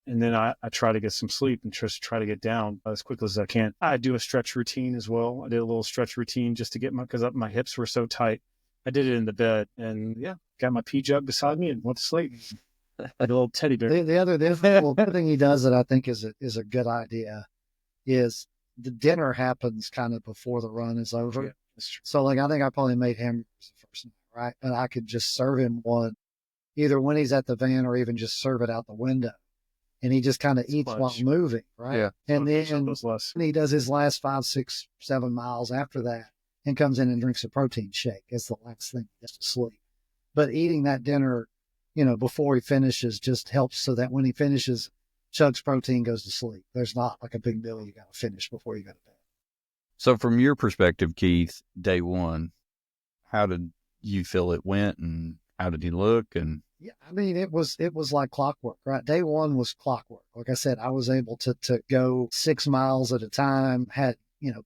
And then I try to get some sleep and just try to get down as quickly as I can. I do a stretch routine as well. I did a little stretch routine just to get because my hips were so tight. I did it in the bed and got my pee jug beside me and went to sleep. Like a little teddy bear. The other thing he does that I think is a good idea is the dinner happens kind of before the run is over. Yeah, that's true. So like I think I probably made hamburgers the first night, right? And I could just serve him one either when he's at the van or even just serve it out the window. And he just kind of eats while moving, right? Yeah. And then he does his last 5, 6, 7 miles after that and comes in and drinks a protein shake. It's the last thing he gets to sleep. But eating that dinner, before he finishes just helps so that when he finishes, chugs protein, goes to sleep. There's not like a big meal you got to finish before you go to bed. So from your perspective, Keith, day one, how did you feel it went and how did he look? And yeah, I mean, it was like clockwork, right? Day one was clockwork. Like I said, I was able to go 6 miles at a time, had,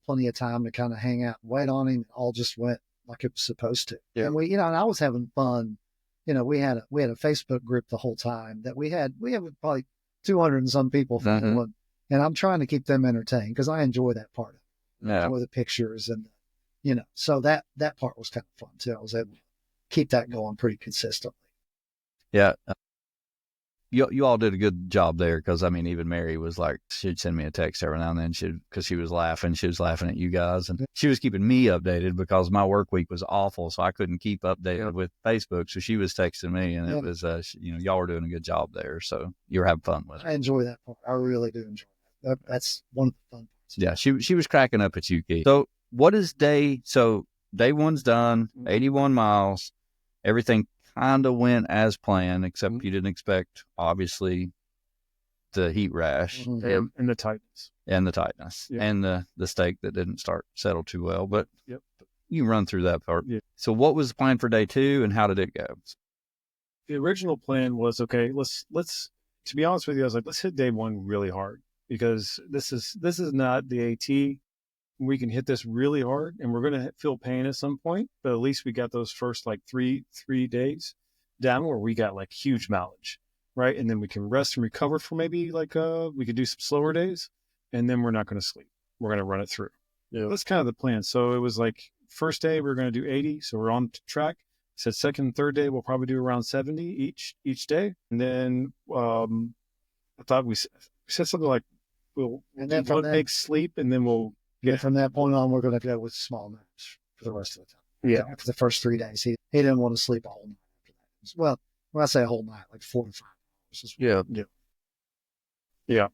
plenty of time to kind of hang out and wait on him. It all just went like it was supposed to. Yeah. And and I was having fun. We had a Facebook group the whole time that we had probably 200 and some people following, and I'm trying to keep them entertained because I enjoy that part of it. I enjoy the pictures and, so that part was kind of fun too. I was able to keep that going pretty consistently. Yeah. You all did a good job there because, I mean, even Mary was like, she'd send me a text every now and then because she was laughing at you guys. And she was keeping me updated because my work week was awful, so I couldn't keep updated with Facebook. So she was texting me, and it was, y'all were doing a good job there. So you were having fun with it. I enjoy that part. I really do enjoy that. That's one of the fun parts. Yeah, she was cracking up at you, Keith. So day one's done, 81 miles, everything kind of went as planned, except you didn't expect, obviously, the heat rash and the tightness and the steak that didn't settle too well. But you run through that part. Yeah. So what was the plan for day two and how did it go? The original plan was, okay, let's, to be honest with you, I was like, let's hit day one really hard because this is not the AT. We can hit this really hard and we're going to feel pain at some point, but at least we got those first like three days down where we got like huge mileage, right? And then we can rest and recover for maybe like, we could do some slower days and then we're not going to sleep. We're going to run it through. Yeah. That's kind of the plan. So it was like first day, we're going to do 80. So we're on track. Said second and third day, we'll probably do around 70 each day. And then, I thought we said something like, we'll do one big sleep and then we'll, from that point on, we're going to go with small naps for the rest of the time. Yeah. After the first 3 days, he didn't want to sleep a whole night after that. Well, when I say a whole night, like 4 to 5 hours. Yeah.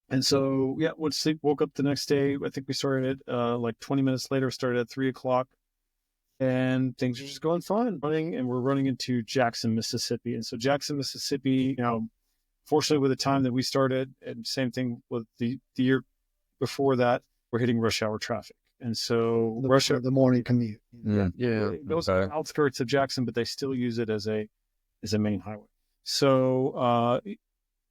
And so, went to sleep, woke up the next day. I think we started like 20 minutes later, started at 3:00 and things are just going fine. We're running into Jackson, Mississippi. And so Jackson, Mississippi, fortunately with the time that we started and same thing with the year before that, we're hitting rush hour traffic. And so the morning commute. Those are outskirts of Jackson, but they still use it as a main highway. So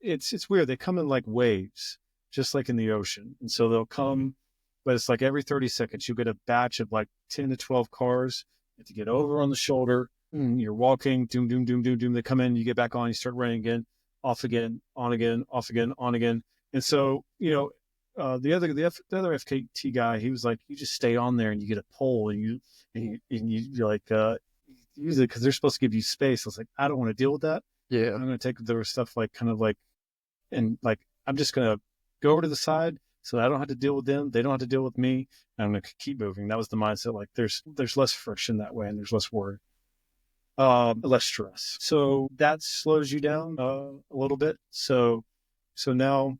it's weird. They come in like waves, just like in the ocean. And so they'll come, but it's like every 30 seconds, you get a batch of like 10 to 12 cars. You have to get over on the shoulder. You're walking, doom, doom, doom, doom, doom. They come in, you get back on, you start running again, off again, on again, off again, on again. And so, the other FKT guy, he was like, you just stay on there and you get a pole and you're like, use it because they're supposed to give you space. I was like, I don't want to deal with that. Yeah. I'm going to take their stuff like kind of like, and like, I'm just going to go over to the side so I don't have to deal with them. They don't have to deal with me. And I'm going to keep moving. That was the mindset. Like there's less friction that way and there's less worry, less stress. So that slows you down a little bit. So now,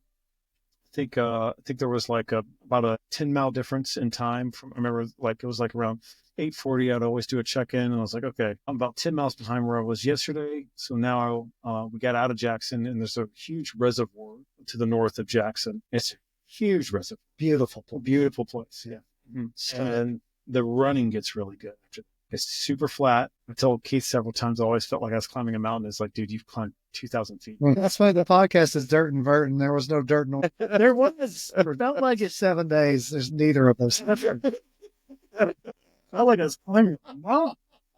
I think there was like about a 10-mile difference in time I remember like it was like around 8:40. I'd always do a check-in and I was like, okay, I'm about 10 miles behind where I was yesterday. So now we got out of Jackson and there's a huge reservoir to the north of Jackson. It's a huge reservoir. Beautiful place. Yeah. Mm-hmm. And the running gets really good after that. It's super flat. I told Keith several times, I always felt like I was climbing a mountain. It's like, dude, you've climbed 2,000 feet. That's why the podcast is Dirt and Vert, and there was no dirt. There was. It felt like it's 7 days. There's neither of those. I like I was climbing.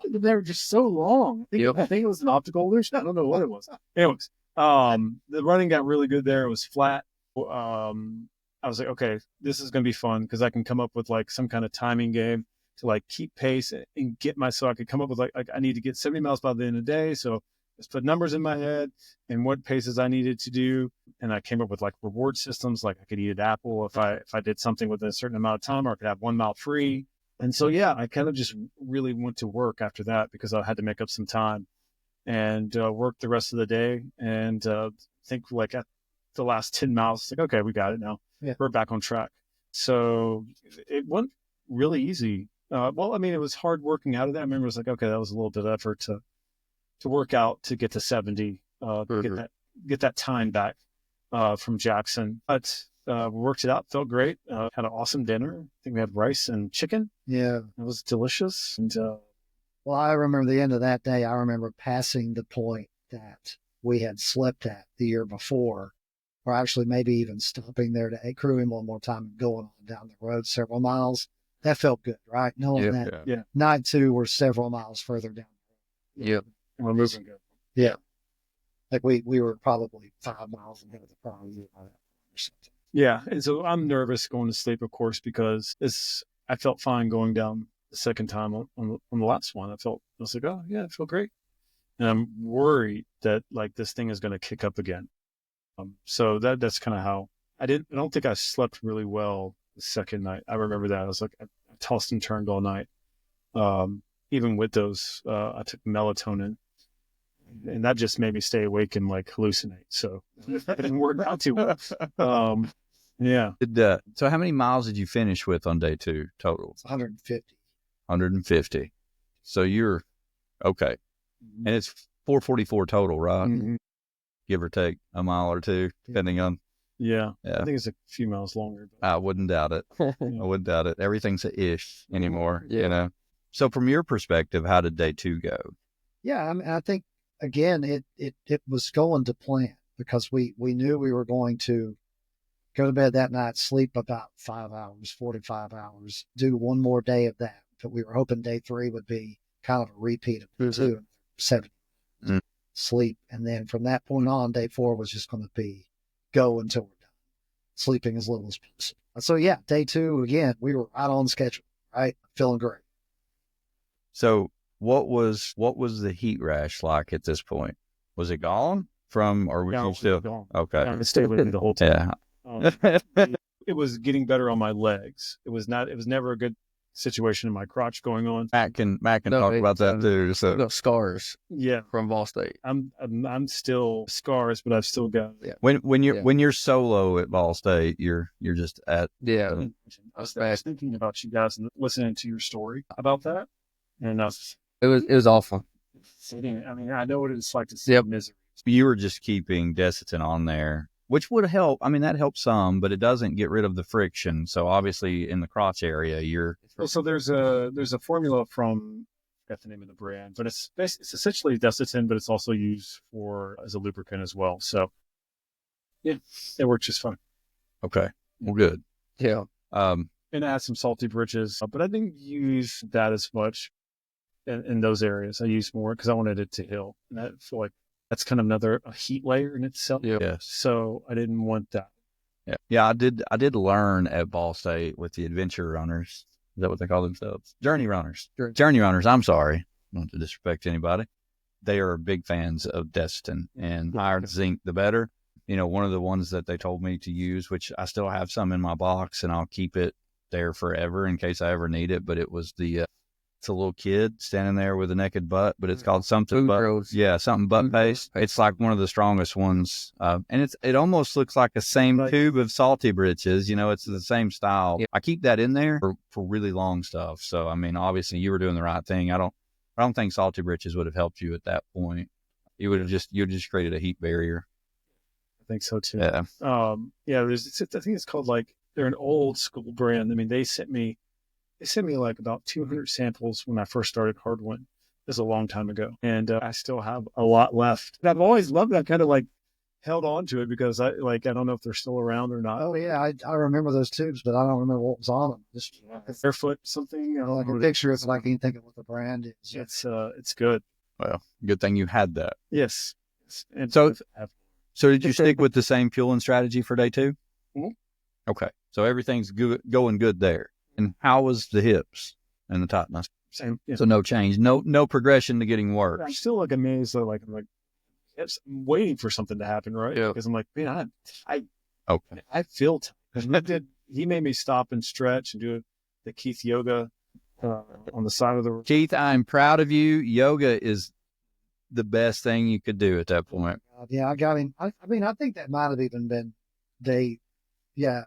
They were just so long. I think it was an optical illusion. I don't know what it was. Anyways, the running got really good there. It was flat. I was like, okay, this is going to be fun because I can come up with like some kind of timing game to like keep pace and get so I could come up with like I need to get 70 miles by the end of the day. So let's put numbers in my head and what paces I needed to do. And I came up with like reward systems. Like I could eat an apple if I did something within a certain amount of time, or I could have 1 mile free. And so, yeah, I kind of just really went to work after that because I had to make up some time and work the rest of the day. And think like at the last 10 miles, like, okay, we got it now. Yeah. We're back on track. So it went really easy. Well, I mean, it was hard working out of that. I remember it was like, okay, that was a little bit of effort to work out to get to 70, get that time back from Jackson. But we worked it out, felt great. Had an awesome dinner. I think we had rice and chicken. Yeah. It was delicious. And well, I remember the end of that day. I remember passing the point that we had slept at the year before, or actually maybe even stopping there to crewing one more time and going on down the road several miles. That felt good, right? Knowing that night 2 were several miles further down the road. Yep. We're moving good. Yeah. Like we were probably 5 miles ahead of the prize or something. Yeah. And so I'm nervous going to sleep, of course, because I felt fine going down the second time on the last one. I was like, oh yeah, I feel great. And I'm worried that like this thing is going to kick up again. So that's kind of how I don't think I slept really well the second night. I remember that I was like, I tossed and turned all night. Even with those, I took melatonin, and that just made me stay awake and like hallucinate. So it didn't work out too well. Yeah. So how many miles did you finish with on day 2 total? 150. 150. So you're okay. And it's 444 total, right? Mm-hmm. Give or take a mile or two, depending on. Yeah. I think it's a few miles longer. But... I wouldn't doubt it. I wouldn't doubt it. Everything's a ish anymore, you know? So from your perspective, how did day 2 go? Yeah. I mean, I think again, it was going to plan because we knew we were going to go to bed that night, sleep about 5 hours, 45 hours, do one more day of that. But we were hoping day 3 would be kind of a repeat of day 2, 70 sleep. And then from that point on, day 4 was just going to be go until we're done, sleeping as little as possible. So yeah, day 2, again, we were right on schedule, right? Feeling great. So what was the heat rash like at this point? Was it gone or was you still gone? Okay. Yeah, it stayed with me the whole time. Yeah. It was getting better on my legs. It was never a good situation in my crotch going on. Matt can talk about that too. So got scars. Yeah. From Ball State. I'm still scars, but I've still got when you're solo at Ball State, you're just at I was thinking about you guys and listening to your story about that. And it was awful. I mean, I know what it's like to see misery. You were just keeping Desitin on there, which would help. I mean, that helps some, but it doesn't get rid of the friction. So obviously in the crotch area, So there's a formula from, I forgot the name of the brand, but it's essentially Desitin, but it's also used as a lubricant as well. So yeah, it works just fine. Okay. Well, good. Yeah. And I had some salty britches, but I didn't use that as much in those areas. I used more because I wanted it to heal. And I feel like that's kind of a heat layer in itself. Yeah. Yes. So I didn't want that. Yeah. Yeah. I did learn at Ball State with the adventure runners. Is that what they call themselves? Journey runners. Journey runners. I'm sorry. Not to disrespect anybody. They are big fans of Desitin, and higher zinc, the better. You know, one of the ones that they told me to use, which I still have some in my box and I'll keep it there forever in case I ever need it. But it was it's a little kid standing there with a naked butt, but it's called something something butt paste. It's like one of the strongest ones. And it almost looks like the same tube of salty britches. You know, it's the same style. Yeah. I keep that in there for really long stuff. So, I mean, obviously you were doing the right thing. I don't think salty britches would have helped you at that point. You would have just created a heat barrier. I think so too. Yeah. I think it's called they're an old school brand. I mean, they sent me like about 200 samples when I first started Hardwin. This is a long time ago. And I still have a lot left. And I've always loved that kind of like held on to it because I don't know if they're still around or not. Oh yeah, I remember those tubes, but I don't remember what was on them. Just Barefoot something. I can picture it, but I can't think of what the brand is. It's good. Well, good thing you had that. Yes. And So did you stick with the same fueling strategy for day 2? Mhm. Okay. So everything's going good there. And how was the hips and the tightness? same. Yeah. So no change, no progression to getting I'm worse. still like amazed though. I'm waiting for something to happen, right? Yeah. Because I'm like, man, Okay. I feel he made me stop and stretch and do the Keith yoga on the side of the. Keith, I'm proud of you. Yoga is the best thing you could do at that point. Yeah, I got him. I mean, I think that might have even been day. Yeah,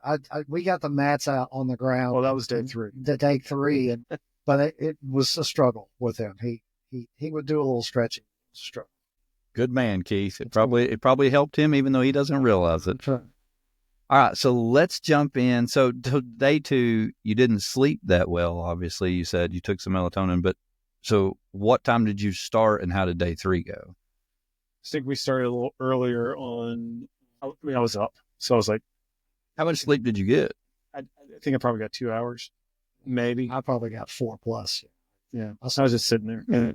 we got the mats out on the ground. Well, that was day 3. The day 3, but it was a struggle with him. He would do a little stretching. Struggle. Good man, Keith. It probably helped him, even though he doesn't realize it. Sure. All right, so let's jump in. So day 2, you didn't sleep that well. Obviously, you said you took some melatonin, but so what time did you start, and how did day 3 go? I think we started a little earlier on. I was up, so I was like, How much sleep did you get? I think I probably got 2 hours, maybe. I probably got 4 plus. Yeah, I was just sitting there.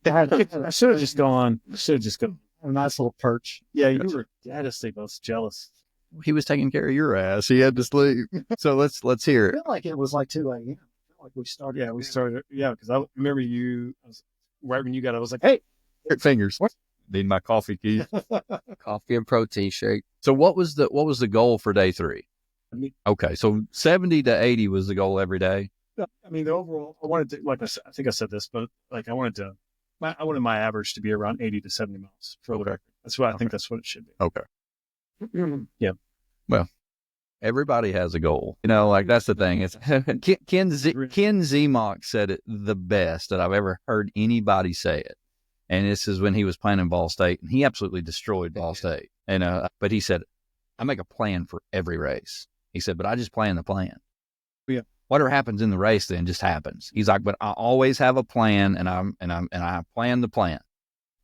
I should have just gone. A nice little perch. Yeah, you had to sleep. I was jealous. He was taking care of your ass. He had to sleep. So let's hear I it. feel like it was like 2 a.m. I feel like we started. Yeah, we started. Yeah, because I remember right when you got it, I was like, hey, Fingers. Need my coffee, Keith. Coffee and protein shake. So what was the goal for day 3? Okay, so 70 to 80 was the goal every day. I mean, the overall, I wanted to, I think I said this, but I wanted my average to be around 80 to 70 miles for the record. That's what I think that's what it should be. Okay. Yeah. Well, everybody has a goal. That's the thing. It's Ken Zemock said it the best that I've ever heard anybody say it. And this is when he was playing in Ball State, and he absolutely destroyed Ball State. And but he said, I make a plan for every race. He said, but I just plan the plan. Yeah. Whatever happens in the race then just happens. He's like, but I always have a plan, and I plan the plan.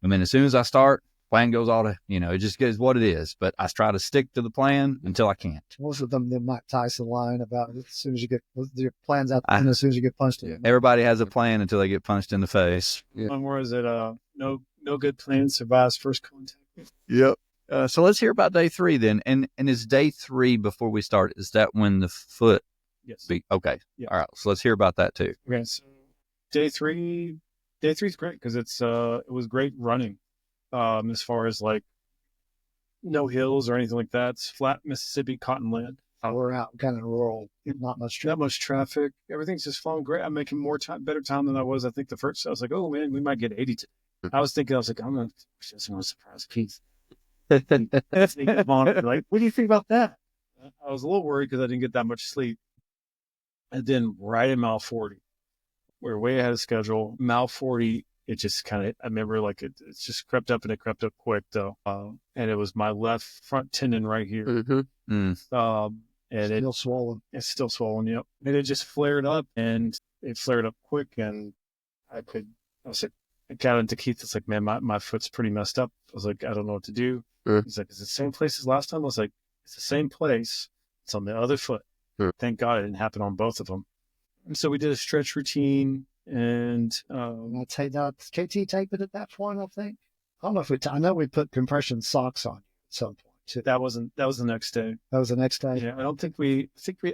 And then as soon as I start, plan goes all to, it just goes what it is. But I try to stick to the plan until I can't. Most of them, the Mike Tyson line about as soon as you get your plans out, and as soon as you get punched in. Everybody has a plan until they get punched in the face. Yeah. One more is it no good plan survives first contact. Yep. So let's hear about day 3 then. And is day 3 before we start? Is that when the foot? Yes. Okay. Yeah. All right. So let's hear about that too. Okay. So day 3 is great because it was great running. As far as no hills or anything like that. It's flat Mississippi cotton land. We're out kind of rural, not much traffic. Everything's just flowing great. I'm making better time than I was. I think the first, I was like, oh man, we might get 80 today. I was like, I'm going to surprise Keith. Like, what do you think about that? I was a little worried because I didn't get that much sleep. And then right in mile 40, we're way ahead of schedule. Mile 40, it just kind of, I remember it's just crept up, and it crept up quick though. And it was my left front tendon right here. Mm-hmm. And still swollen. It's still swollen. Yep. And it just flared up, and it flared up quick. And I was like, I got into Keith. It's like, man, my foot's pretty messed up. I was like, I don't know what to do. He's like, is it the same place as last time? I was like, it's the same place. It's on the other foot. Thank God it didn't happen on both of them. And so we did a stretch routine, and I'd say that KT taped it at that point, I think. I don't know if I know we put compression socks on at some point too. that was the next day. That was the next day. Yeah, I don't think I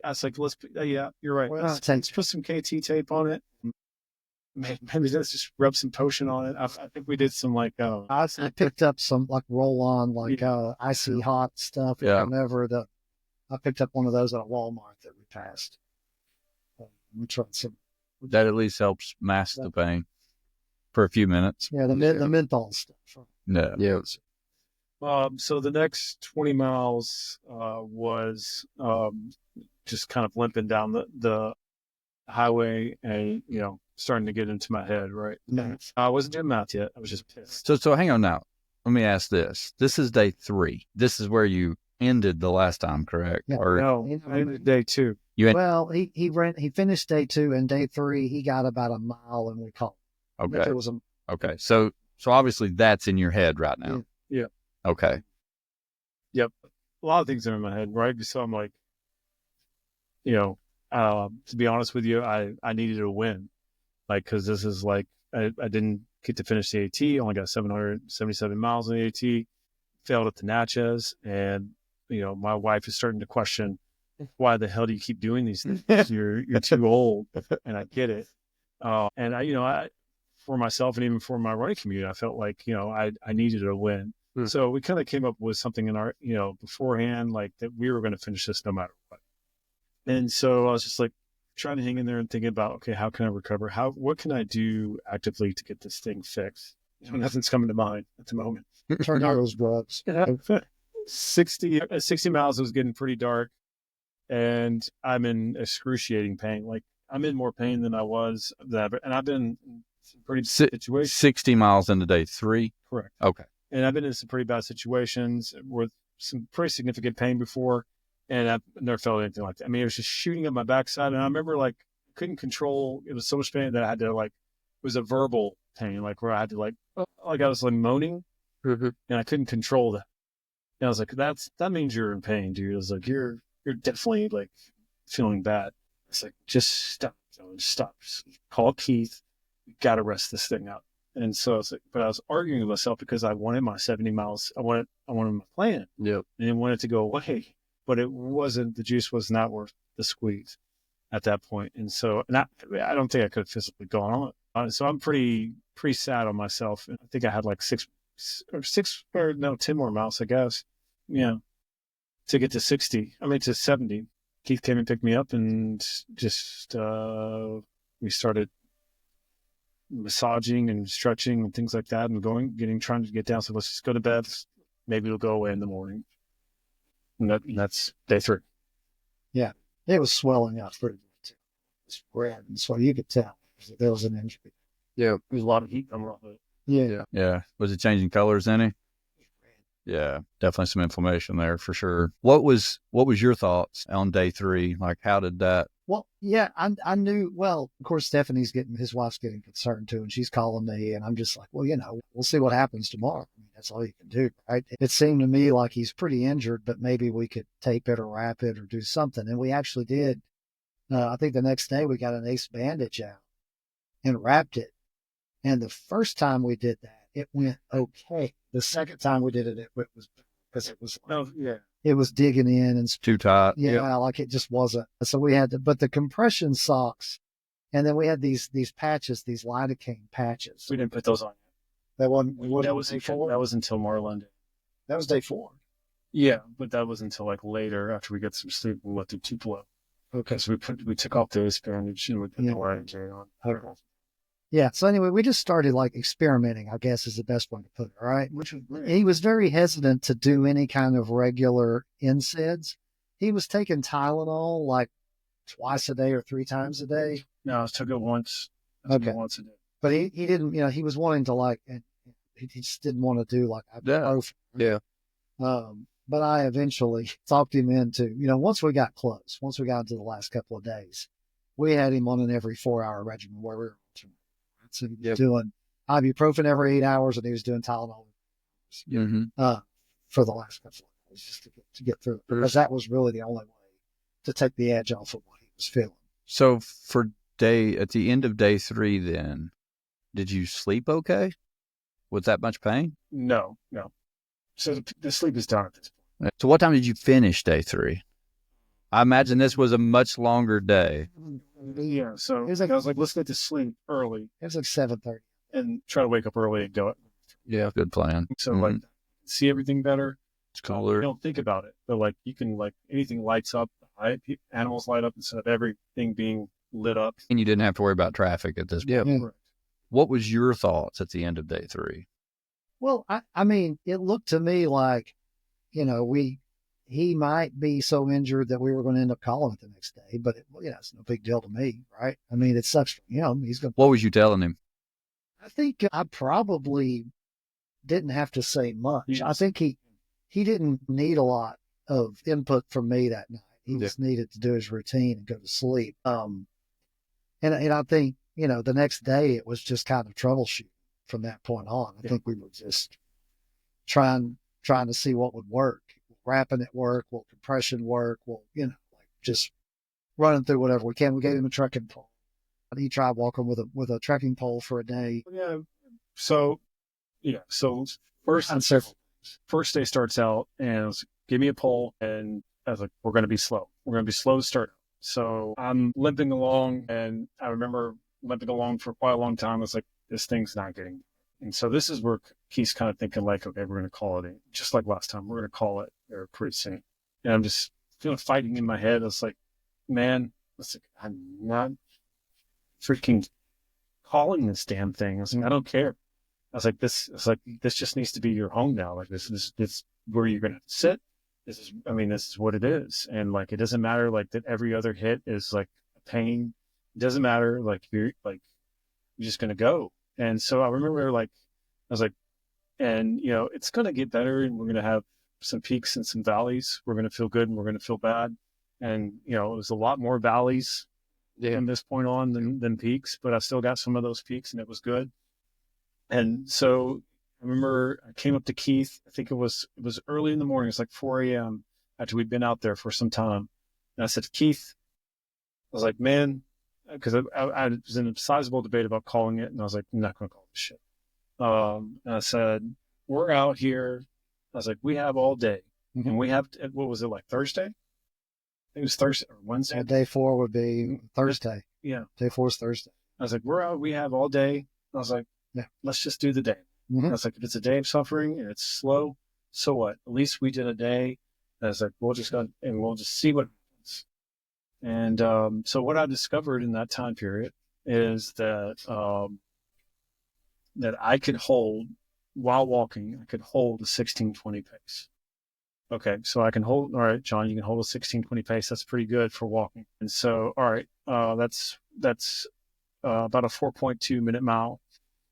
was like, yeah, you're right. Well, Let's put some KT tape on it. Maybe let's just rub some potion on it. I think we did some I picked up some roll on icy hot stuff. Yeah. Whenever I picked up one of those at a Walmart that we passed. We tried some. That at least helps mask the pain for a few minutes. Yeah, the menthol stuff. No. Yeah. So the next 20 miles was just kind of limping down the highway, and starting to get into my head. Right. No. I wasn't doing math yet. I was just pissed. So hang on now. Let me ask this. This is day 3. This is where you ended the last time, correct? Yeah. Or No, I ended day 2. Well, he finished day 2, and day 3 he got about a mile, and we called. okay. It was Okay. So obviously that's in your head right now. Yeah. Okay. Yep. A lot of things are in my head, right? So I'm like, to be honest with you, I needed a win. Like, because this is like, I didn't get to finish the AT, only got 777 miles on the AT, failed at the Natchez. And, my wife is starting to question, why the hell do you keep doing these things? You're too old. And I get it. And I, for myself and even for my running community, I felt like, I needed a win. So we kind of came up with something in our, beforehand, like that we were going to finish this no matter what. And so I was just like trying to hang in there and thinking about, okay, how can I recover? What can I do actively to get this thing fixed? Nothing's coming to mind at the moment. Turn out those drugs. 60 miles was getting pretty dark, and I'm in excruciating pain. Like, I'm in more pain than I was that, and I've been in some pretty situations. 60 miles into day 3? Correct. Okay. And I've been in some pretty bad situations with some pretty significant pain before, and I've never felt anything like that. I mean, it was just shooting up my backside, and I remember like couldn't control. It was so much pain that I had to it was a verbal pain, like where I had to like I was like moaning, and I couldn't control that. And I was like, that means you're in pain, dude. I was like, you're definitely like feeling bad. It's like, just stop, just stop. Just call Keith. You got to rest this thing out. And so it's like, but I was arguing with myself because I wanted my 70 miles. I wanted my plan. Yep. And I wanted it to go away, but the juice was not worth the squeeze at that point. And so, I don't think I could have physically gone on. So I'm pretty sad on myself. And I think I had like 10 more miles, I guess. Yeah. To get to 70. Keith came and picked me up, and just, we started massaging and stretching and things like that, and trying to get down. So let's just go to bed. Maybe it'll go away in the morning. And that's day 3. Yeah. It was swelling up pretty good too. It's red. And so you could tell there was an injury. Yeah. There's a lot of heat coming off of it. Yeah. Was it changing colors any? Yeah, definitely some inflammation there for sure. What was your thoughts on day 3? Like, how did that? Well, yeah, I knew. Well, of course, his wife's getting concerned too, and she's calling me, and I'm just like, well, we'll see what happens tomorrow. I mean, that's all you can do, right? It seemed to me like he's pretty injured, but maybe we could tape it or wrap it or do something. And we actually did. I think the next day we got an ace bandage out and wrapped it. And the first time we did that, it went okay. The second time we did it, it was because it was it was digging in and Too tight. Yeah, like it just wasn't. So we had to, but the compression socks, and then we had these patches, these lidocaine patches. We didn't put those on. That wasn't. That was until Marlin. That was day 4. Yeah, but that was until like later after we got some sleep. We let the Tupelo. Okay, so we took off the bandage and we put the lidocaine on. Okay. Yeah. So anyway, we just started like experimenting, I guess is the best way to put it. All right. Which was great. He was very hesitant to do any kind of regular NSAIDs. He was taking Tylenol like twice a day or 3 times a day. No, I took it once. Okay. Once a day. But he didn't, he was wanting to he just didn't want to do like ibuprofen. Yeah. But I eventually talked him into, once we got into the last couple of days, we had him on an every 4-hour regimen where we were so he was doing ibuprofen every 8 hours, and he was doing Tylenol for the last couple of days just to get through it, because that was really the only way to take the edge off of what he was feeling. So at the end of day 3, then, did you sleep okay? With that much pain? No. So the sleep is done at this point. So what time did you finish day 3? I imagine this was a much longer day. Yeah, so I was like, let's get to sleep early. It was like 7:30. And try to wake up early and go. Yeah, good plan. So like, see everything better. It's cooler. You don't think about it, but like you can anything lights up. Animals light up instead of everything being lit up. And you didn't have to worry about traffic at this point. Yeah. Correct. What was your thoughts at the end of day 3? Well, I mean, it looked to me like, he might be so injured that we were going to end up calling it the next day, but it's no big deal to me, right? I mean, it sucks for him. What was you telling him? I think I probably didn't have to say much. Yes. I think he didn't need a lot of input from me that night. He just needed to do his routine and go to sleep. And I think, the next day it was just kind of troubleshooting from that point on. I think we were just trying to see what would work. wrapping at work, will compression work, will, like just running through whatever we can. We gave him a trekking pole. He tried walking with a trekking pole for a day. Yeah. So first day starts out and it was, give me a pole, and I was like, we're going to be slow. We're going to be slow to start. So I'm limping along, and I remember limping along for quite a long time. I was like, this thing's not getting. And so this is where he's kind of thinking like, okay, we're going to call it in. Just like last time, we're going to call it there pretty soon. And I'm just feeling fighting in my head. I was like, man, I'm not freaking calling this damn thing. I was like, I don't care. I was like, this just needs to be your home now. Like this where you're going to sit. This is what it is. And like, it doesn't matter like that every other hit is like a pain. It doesn't matter. Like you're just going to go. And so I remember I was like, and it's going to get better, and we're going to have some peaks and some valleys. We're going to feel good and we're going to feel bad. And, it was a lot more valleys from this point on than peaks, but I still got some of those peaks, and it was good. And so I remember I came up to Keith. I think it was early in the morning. It's like 4 a.m. after we'd been out there for some time. And I said to Keith, I was like, man, because I was in a sizable debate about calling it, and I was like, I'm not going to call this shit. And I said, we're out here. I was like, we have all day. Mm-hmm. And we have, what was it, like Thursday? I think it was Thursday or Wednesday. Day 4 would be Thursday. Yeah. Day 4 is Thursday. I was like, we're out. We have all day. I was like, yeah, let's just do the day. Mm-hmm. I was like, if it's a day of suffering and it's slow, so what? At least we did a day. And I was like, we'll just go and we'll just see what happens. And so what I discovered in that time period is that that I could hold, while walking, I could hold a 16:20 pace. Okay, so I can hold, all right, John, you can hold a 16:20 pace. That's pretty good for walking. And so, all right, that's about a 4.2 minute mile,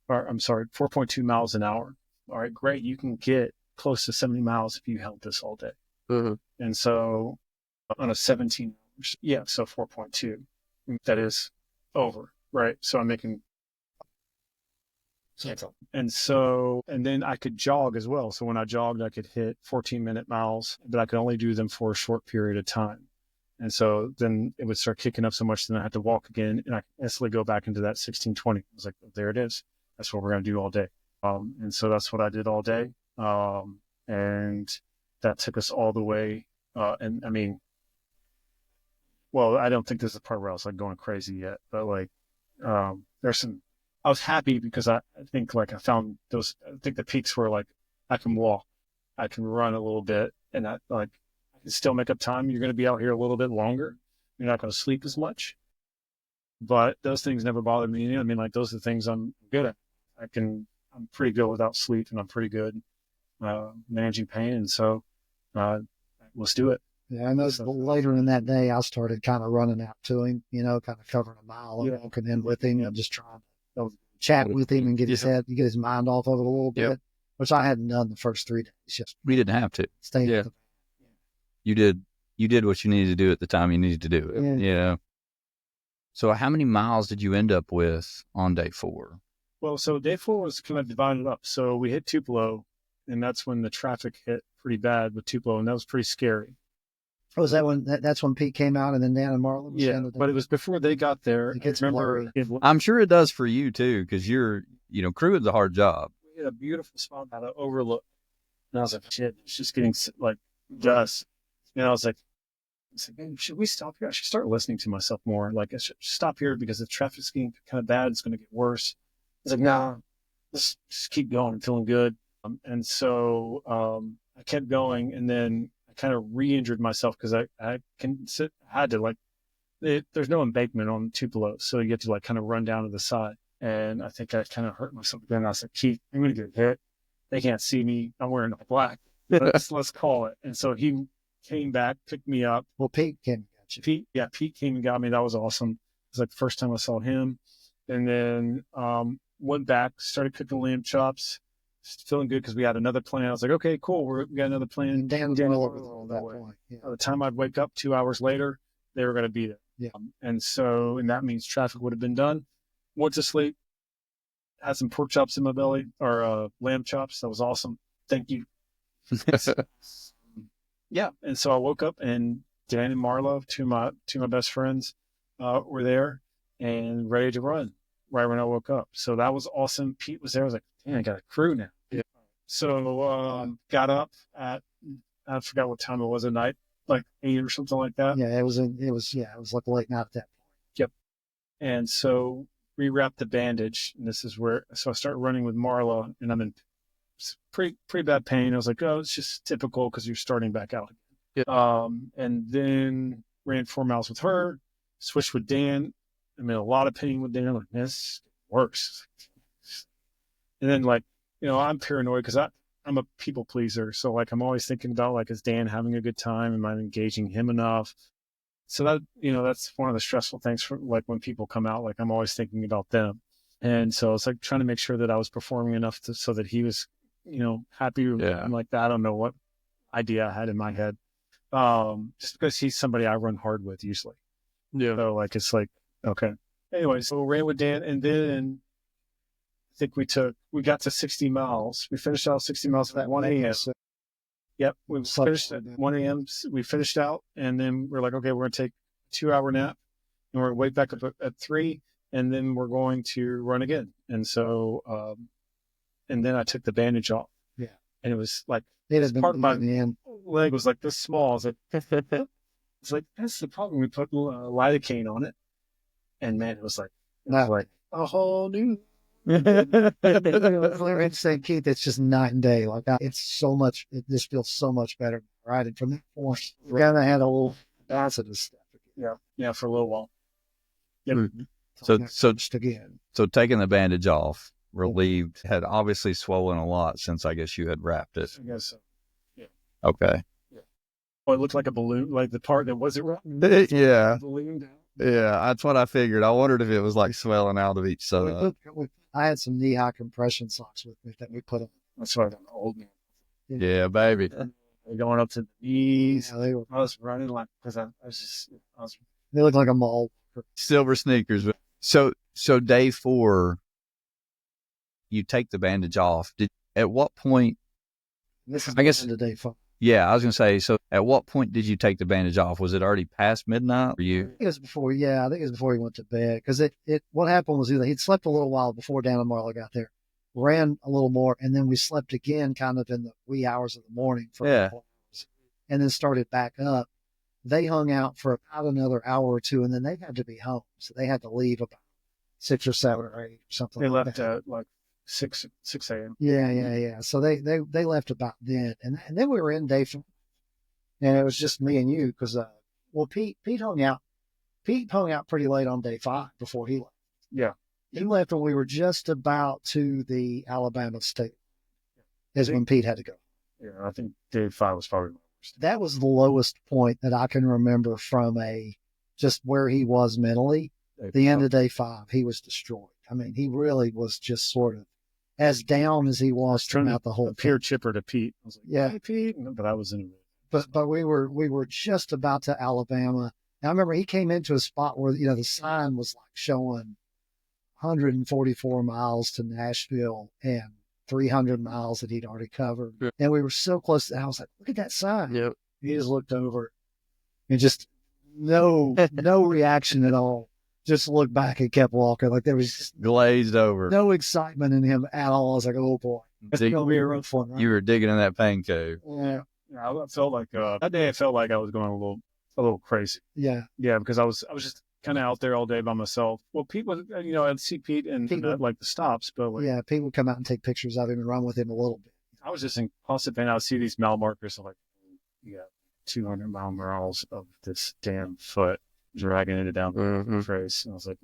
or I'm sorry, 4.2 miles an hour. All right, great. You can get close to 70 miles if you held this all day. Mm-hmm. And so on a 17 hours, yeah, so 4.2, that is over, right? So I'm making, and then I could jog as well. So when I jogged, I could hit 14-minute miles, but I could only do them for a short period of time. And so then it would start kicking up so much, then I had to walk again, and I could instantly go back into that 16:20. I was like, there it is. That's what we're going to do all day. And so that's what I did all day. And that took us all the way. And I mean, well, I don't think this is the part where I was like going crazy yet, but like, I was happy because I think like I found those, I think the peaks were like, I can walk, I can run a little bit, and I can still make up time. You're going to be out here a little bit longer. You're not going to sleep as much, but those things never bothered me. I mean, like those are the things I'm good at. I'm pretty good without sleep, and I'm pretty good managing pain. And so let's do it. Yeah, and later in that day, I started kind of running out to him, kind of covering a mile and walking in with him and just trying to chat with him and get his mind off of it a little bit, which I hadn't done the first 3 days. Just we didn't have to. Stay. Yeah. You did what you needed to do at the time you needed to do it. Yeah. So how many miles did you end up with on day 4? Well, so day 4 was kind of divided up. So we hit Tupelo, and that's when the traffic hit pretty bad with Tupelo, and that was pretty scary. Oh, was that when that's when Pete came out and then Dan and Marlon? Yeah, but it was before they got there. I'm sure it does for you too, because crew is a hard job. We had a beautiful spot that I overlooked, and I was like, shit, it's just getting like dust. And I was like, man, should we stop here? I should start listening to myself more. Like, I should stop here because if traffic's getting kind of bad, it's going to get worse. I was like, nah, let's just keep going. I'm feeling good. And so I kept going, and then kind of re-injured myself because I had to like, there's no embankment on Tupelo, so you get to like kind of run down to the side, and I think I kind of hurt myself. Then I was like, Keith, I'm gonna get hit. They can't see me. I'm wearing black. Let's call it. And so he came back, picked me up. Well, Pete came and got you. Pete came and got me. That was awesome. It was like the first time I saw him, and then went back, started cooking lamb chops. Feeling good because we had another plan. I was like, okay, cool. We got another plan. And Dan was all that point. Yeah. By the time I'd wake up 2 hours later, they were going to be there. Yeah. And that means traffic would have been done. Went to sleep. Had some pork chops in my belly, or lamb chops. That was awesome. Thank you. yeah. And so I woke up and Dan and Marlo, two of my best friends, were there and ready to run right when I woke up. So that was awesome. Pete was there. I was like, man, I got a crew now. Yeah. So got up at, I forgot what time it was at night, like 8 or something like that. Yeah, it was like late night at that point. Yep. And so rewrapped the bandage, and this is where, so I start running with Marla, and I'm in pretty bad pain. I was like, oh, it's just typical because you're starting back out. Yep. And then ran 4 miles with her, switched with Dan. I'm in a lot of pain with Dan. I'm like, this works. And then, like, you know, I'm paranoid because I'm a people pleaser. So, like, I'm always thinking about, like, is Dan having a good time? Am I engaging him enough? So that, you know, that's one of the stressful things for, like, when people come out, like, I'm always thinking about them. And so it's like trying to make sure that I was performing enough so that he was, you know, happy. Yeah. I'm like that. I don't know what idea I had in my head. Just because he's somebody I run hard with usually. Yeah. So, like, it's like, okay. Anyway, so we ran with Dan, and then I think we got to 60 miles. We finished out 60 miles at 1 a.m. Yep. We finished at 1 a.m. We finished out, and then we're like, okay, we're going to take a 2-hour nap, and we're going to wake back up at 3, and then we're going to run again. And so, and then I took the bandage off. Yeah. And it was like, Part of my leg was like this small. It's like, that's the problem. We put lidocaine on it. And man, it was like a whole new. It's saying, Keith, it's just night and day. Like, it's so much, it just feels so much better. Right. And from that point, we kind of had a little acid stuff. Yeah, for a little while. Yep. Mm-hmm. So just again. So taking the bandage off, relieved, had obviously swollen a lot since I guess you had wrapped it. I guess so. Yeah. Okay. Yeah. Oh, it looked like a balloon, like the part that wasn't wrapped. Yeah. Balloon down. Yeah, that's what I figured. I wondered if it was like swelling out of each side. I had some knee-high compression socks with me that we put on. That's why I'm old man. Yeah, baby. They're going up to the knees. Yeah, I was running like, because I was they look like a mall. Silver sneakers. So day 4, you take the bandage off. At what point? This is I guess the day 5. Yeah, I was gonna say. So, at what point did you take the bandage off? Was it already past midnight? Or you? It was before. Yeah, I think it was before he went to bed. Because what happened was he'd slept a little while before Dan and Marla got there, ran a little more, and then we slept again, kind of in the wee hours of the morning for a couple hours, and then started back up. They hung out for about another hour or two, and then they had to be home, so they had to leave about 6 or 7 or 8 or something. They like left that. at like 6 a.m. Yeah. So they left about then, and then we were in day 5, and it was just me and you because Pete hung out. Pete hung out pretty late on day 5 before he left. Yeah, he left when we were just about to the Alabama state. Is when Pete had to go. Yeah, I think day 5 was probably my worst. That was the lowest point that I can remember from just where he was mentally. The end of day 5, he was destroyed. I mean, he really was just sort of as down as he was throughout the whole appear chipper to Pete. I was like, yeah, hey, Pete, but I was in. But we were just about to Alabama. And I remember he came into a spot where the sign was like showing 144 miles to Nashville and 300 miles that he'd already covered. Yeah. And we were so close to, I was like, look at that sign. Yep. He just looked over and just no reaction at all. Just looked back and kept walking. Like there was just glazed over. No excitement in him at all. I was like, oh boy, it's going to be a rough one. Right? You were digging in that pain cave. Yeah. I felt like that day. I felt like I was going a little crazy. Yeah. Yeah, because I was just kind of out there all day by myself. Well, Pete was, I'd see Pete and like the stops, but like, Pete would come out and take pictures of him and run with him a little bit. I was just in constant pain. I would see these mile markers of like, 200 miles of this damn foot dragging it down the trace. And I was like,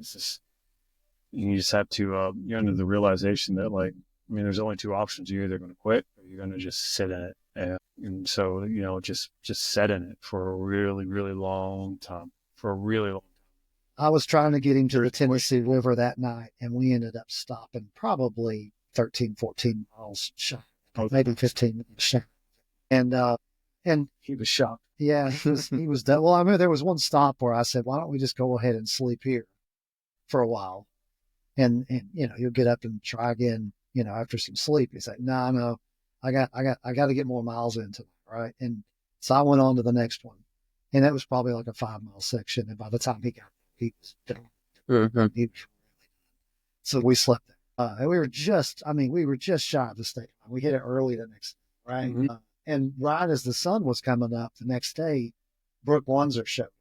you just have to, you're under the realization that like, I mean, there's only 2 options. You're either going to quit or you're going to just sit in it. And so, just sit in it for a really, really long time. I was trying to get him to the Tennessee River that night, and we ended up stopping probably 13, 14 miles shy, maybe 15 minutes shy. And he was shocked. Yeah, he was done. Well, I mean, there was one stop where I said, why don't we just go ahead and sleep here for a while? And you'll get up and try again, after some sleep. He's like, no, I got to get more miles in tonight, right? And So I went on to the next one, and that was probably like a 5-mile section. And by the time he got there, he was done. He was so we slept there. And we were just shy of the state line. We hit it early the next day, right? Mhm. And right as the sun was coming up the next day, Brooke Wanzer showed up.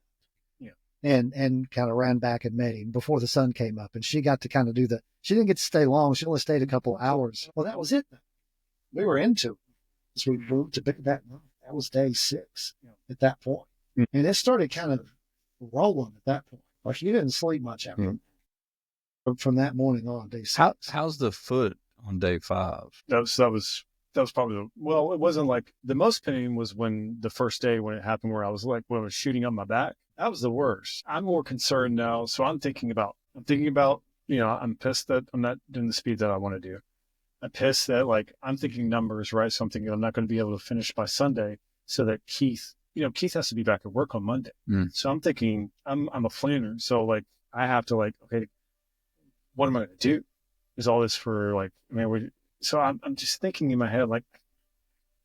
Yeah. And kind of ran back and met him before the sun came up. And she got to kind of she didn't get to stay long. She only stayed a couple of hours. Well, that was it. We were into it. So we moved to that night. That was day 6 at that point. Mm-hmm. And it started kind of rolling at that point. Like you didn't sleep much after from that morning on, day 6. How's the foot on day 5? That was probably it wasn't like the most pain was when the first day when it happened where I was like when I was shooting up my back. That was the worst. I'm more concerned now. So I'm thinking about, I'm pissed that I'm not doing the speed that I want to do. I'm pissed that I'm thinking numbers, right? So I'm thinking I'm not going to be able to finish by Sunday so that Keith has to be back at work on Monday. So I'm thinking I'm a flanner. So I have to okay, what am I going to do? Is all this for so I'm just thinking in my head,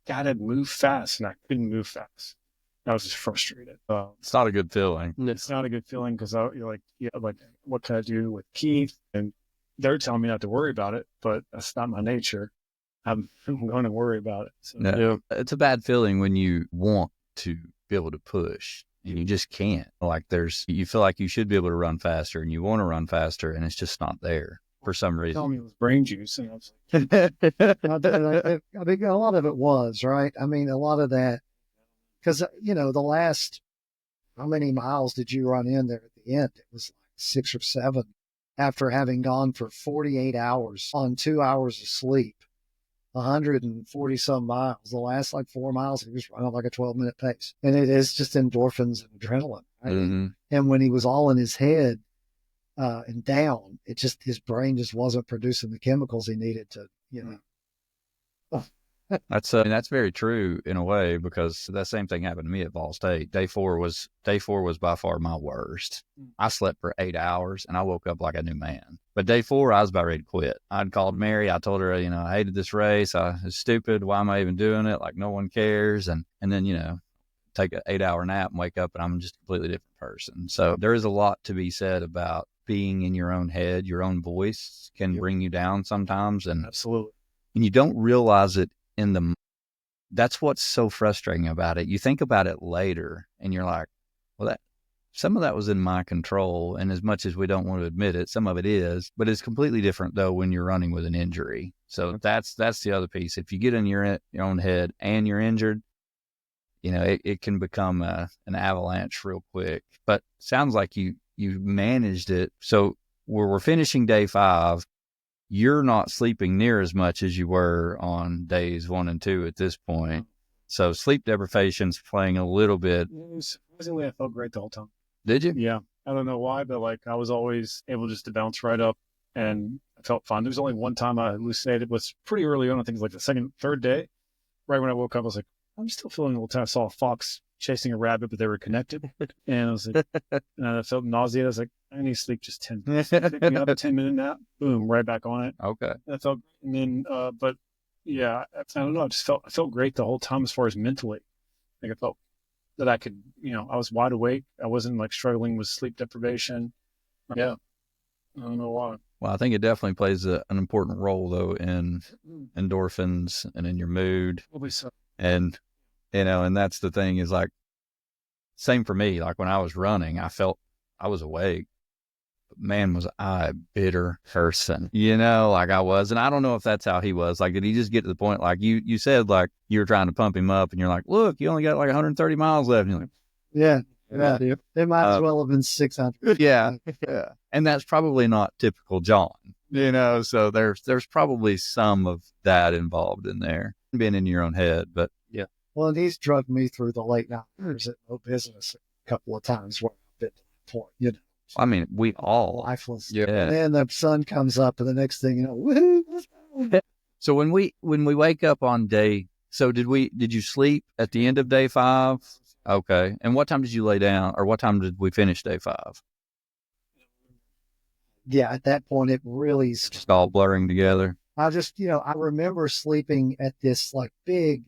gotta move fast, and I couldn't move fast. I was just frustrated. It's not a good feeling. It's not a good feeling because what can I do with Keith? And they're telling me not to worry about it, but that's not my nature. I'm going to worry about it. So. No, it's a bad feeling when you want to be able to push and you just can't. You feel like you should be able to run faster and you want to run faster and it's just not there for some reason. Tell me it was brain juice. And I was I mean, a lot of it was, right? I mean, a lot of that, because, the last, how many miles did you run in there at the end? It was 6 or 7 after having gone for 48 hours on 2 hours of sleep, 140 some miles. The last 4 miles, he was running a 12-minute pace. And it is just endorphins and adrenaline. Right? Mm-hmm. And when he was all in his head and down, his brain just wasn't producing the chemicals he needed to, That's very true in a way, because that same thing happened to me at Ball State. Day four was by far my worst. I slept for 8 hours and I woke up like a new man. But day 4, I was about ready to quit. I'd called Mary. I told her, I hated this race. It's stupid. Why am I even doing it? No one cares. And then, take an 8-hour nap and wake up and I'm just a completely different person. So there is a lot to be said about being in your own head. Your own voice can bring you down sometimes. And absolutely. And you don't realize it that's what's so frustrating about it. You think about it later and you're like, well, some of that was in my control. And as much as we don't want to admit it, some of it is, but it's completely different though when you're running with an injury. So that's the other piece. If you get in your own head and you're injured, it can become an avalanche real quick. But sounds like you managed it. So we're finishing day 5. You're not sleeping near as much as you were on days 1 and 2 at this point. So sleep deprivation's playing a little bit. Surprisingly, I felt great the whole time. Did you? Yeah. I don't know why, but I was always able just to bounce right up and I felt fine. There was only one time I hallucinated. It was pretty early on. I think it was the second, third day. Right when I woke up, I was like, I'm still feeling a little tired. I saw a fox chasing a rabbit, but they were connected. And I was like, and I felt nauseated. I was like, I need to sleep just 10 minutes. Pick me up a 10-minute nap. Boom, right back on it. Okay. I felt, and then, but yeah, I don't know. I felt great the whole time as far as mentally. I felt that I could, I was wide awake. I wasn't struggling with sleep deprivation. Yeah. I don't know why. Well, I think it definitely plays an important role though in endorphins and in your mood. Probably so. And, and that's the thing is same for me. When I was running, I felt I was awake. But man, was I a bitter person, I was. And I don't know if that's how he was. Did he just get to the point, you said, you were trying to pump him up and you're like, look, you only got 130 miles left. And you're like, yeah. It might as well have been 600. Yeah. Yeah. And that's probably not typical John, so there's probably some of that involved in there, being in your own head, but yeah. Well, and he's drugged me through the late nights at no business a couple of times where I've been to that point, I mean, we all lifeless. Yeah. And then the sun comes up and the next thing you know, woohoo. So when we wake up on did you sleep at the end of day 5? Okay. And what time did you lay down, or what time did we finish day 5? Yeah, at that point, it really just all blurring together. I just, I remember sleeping at this big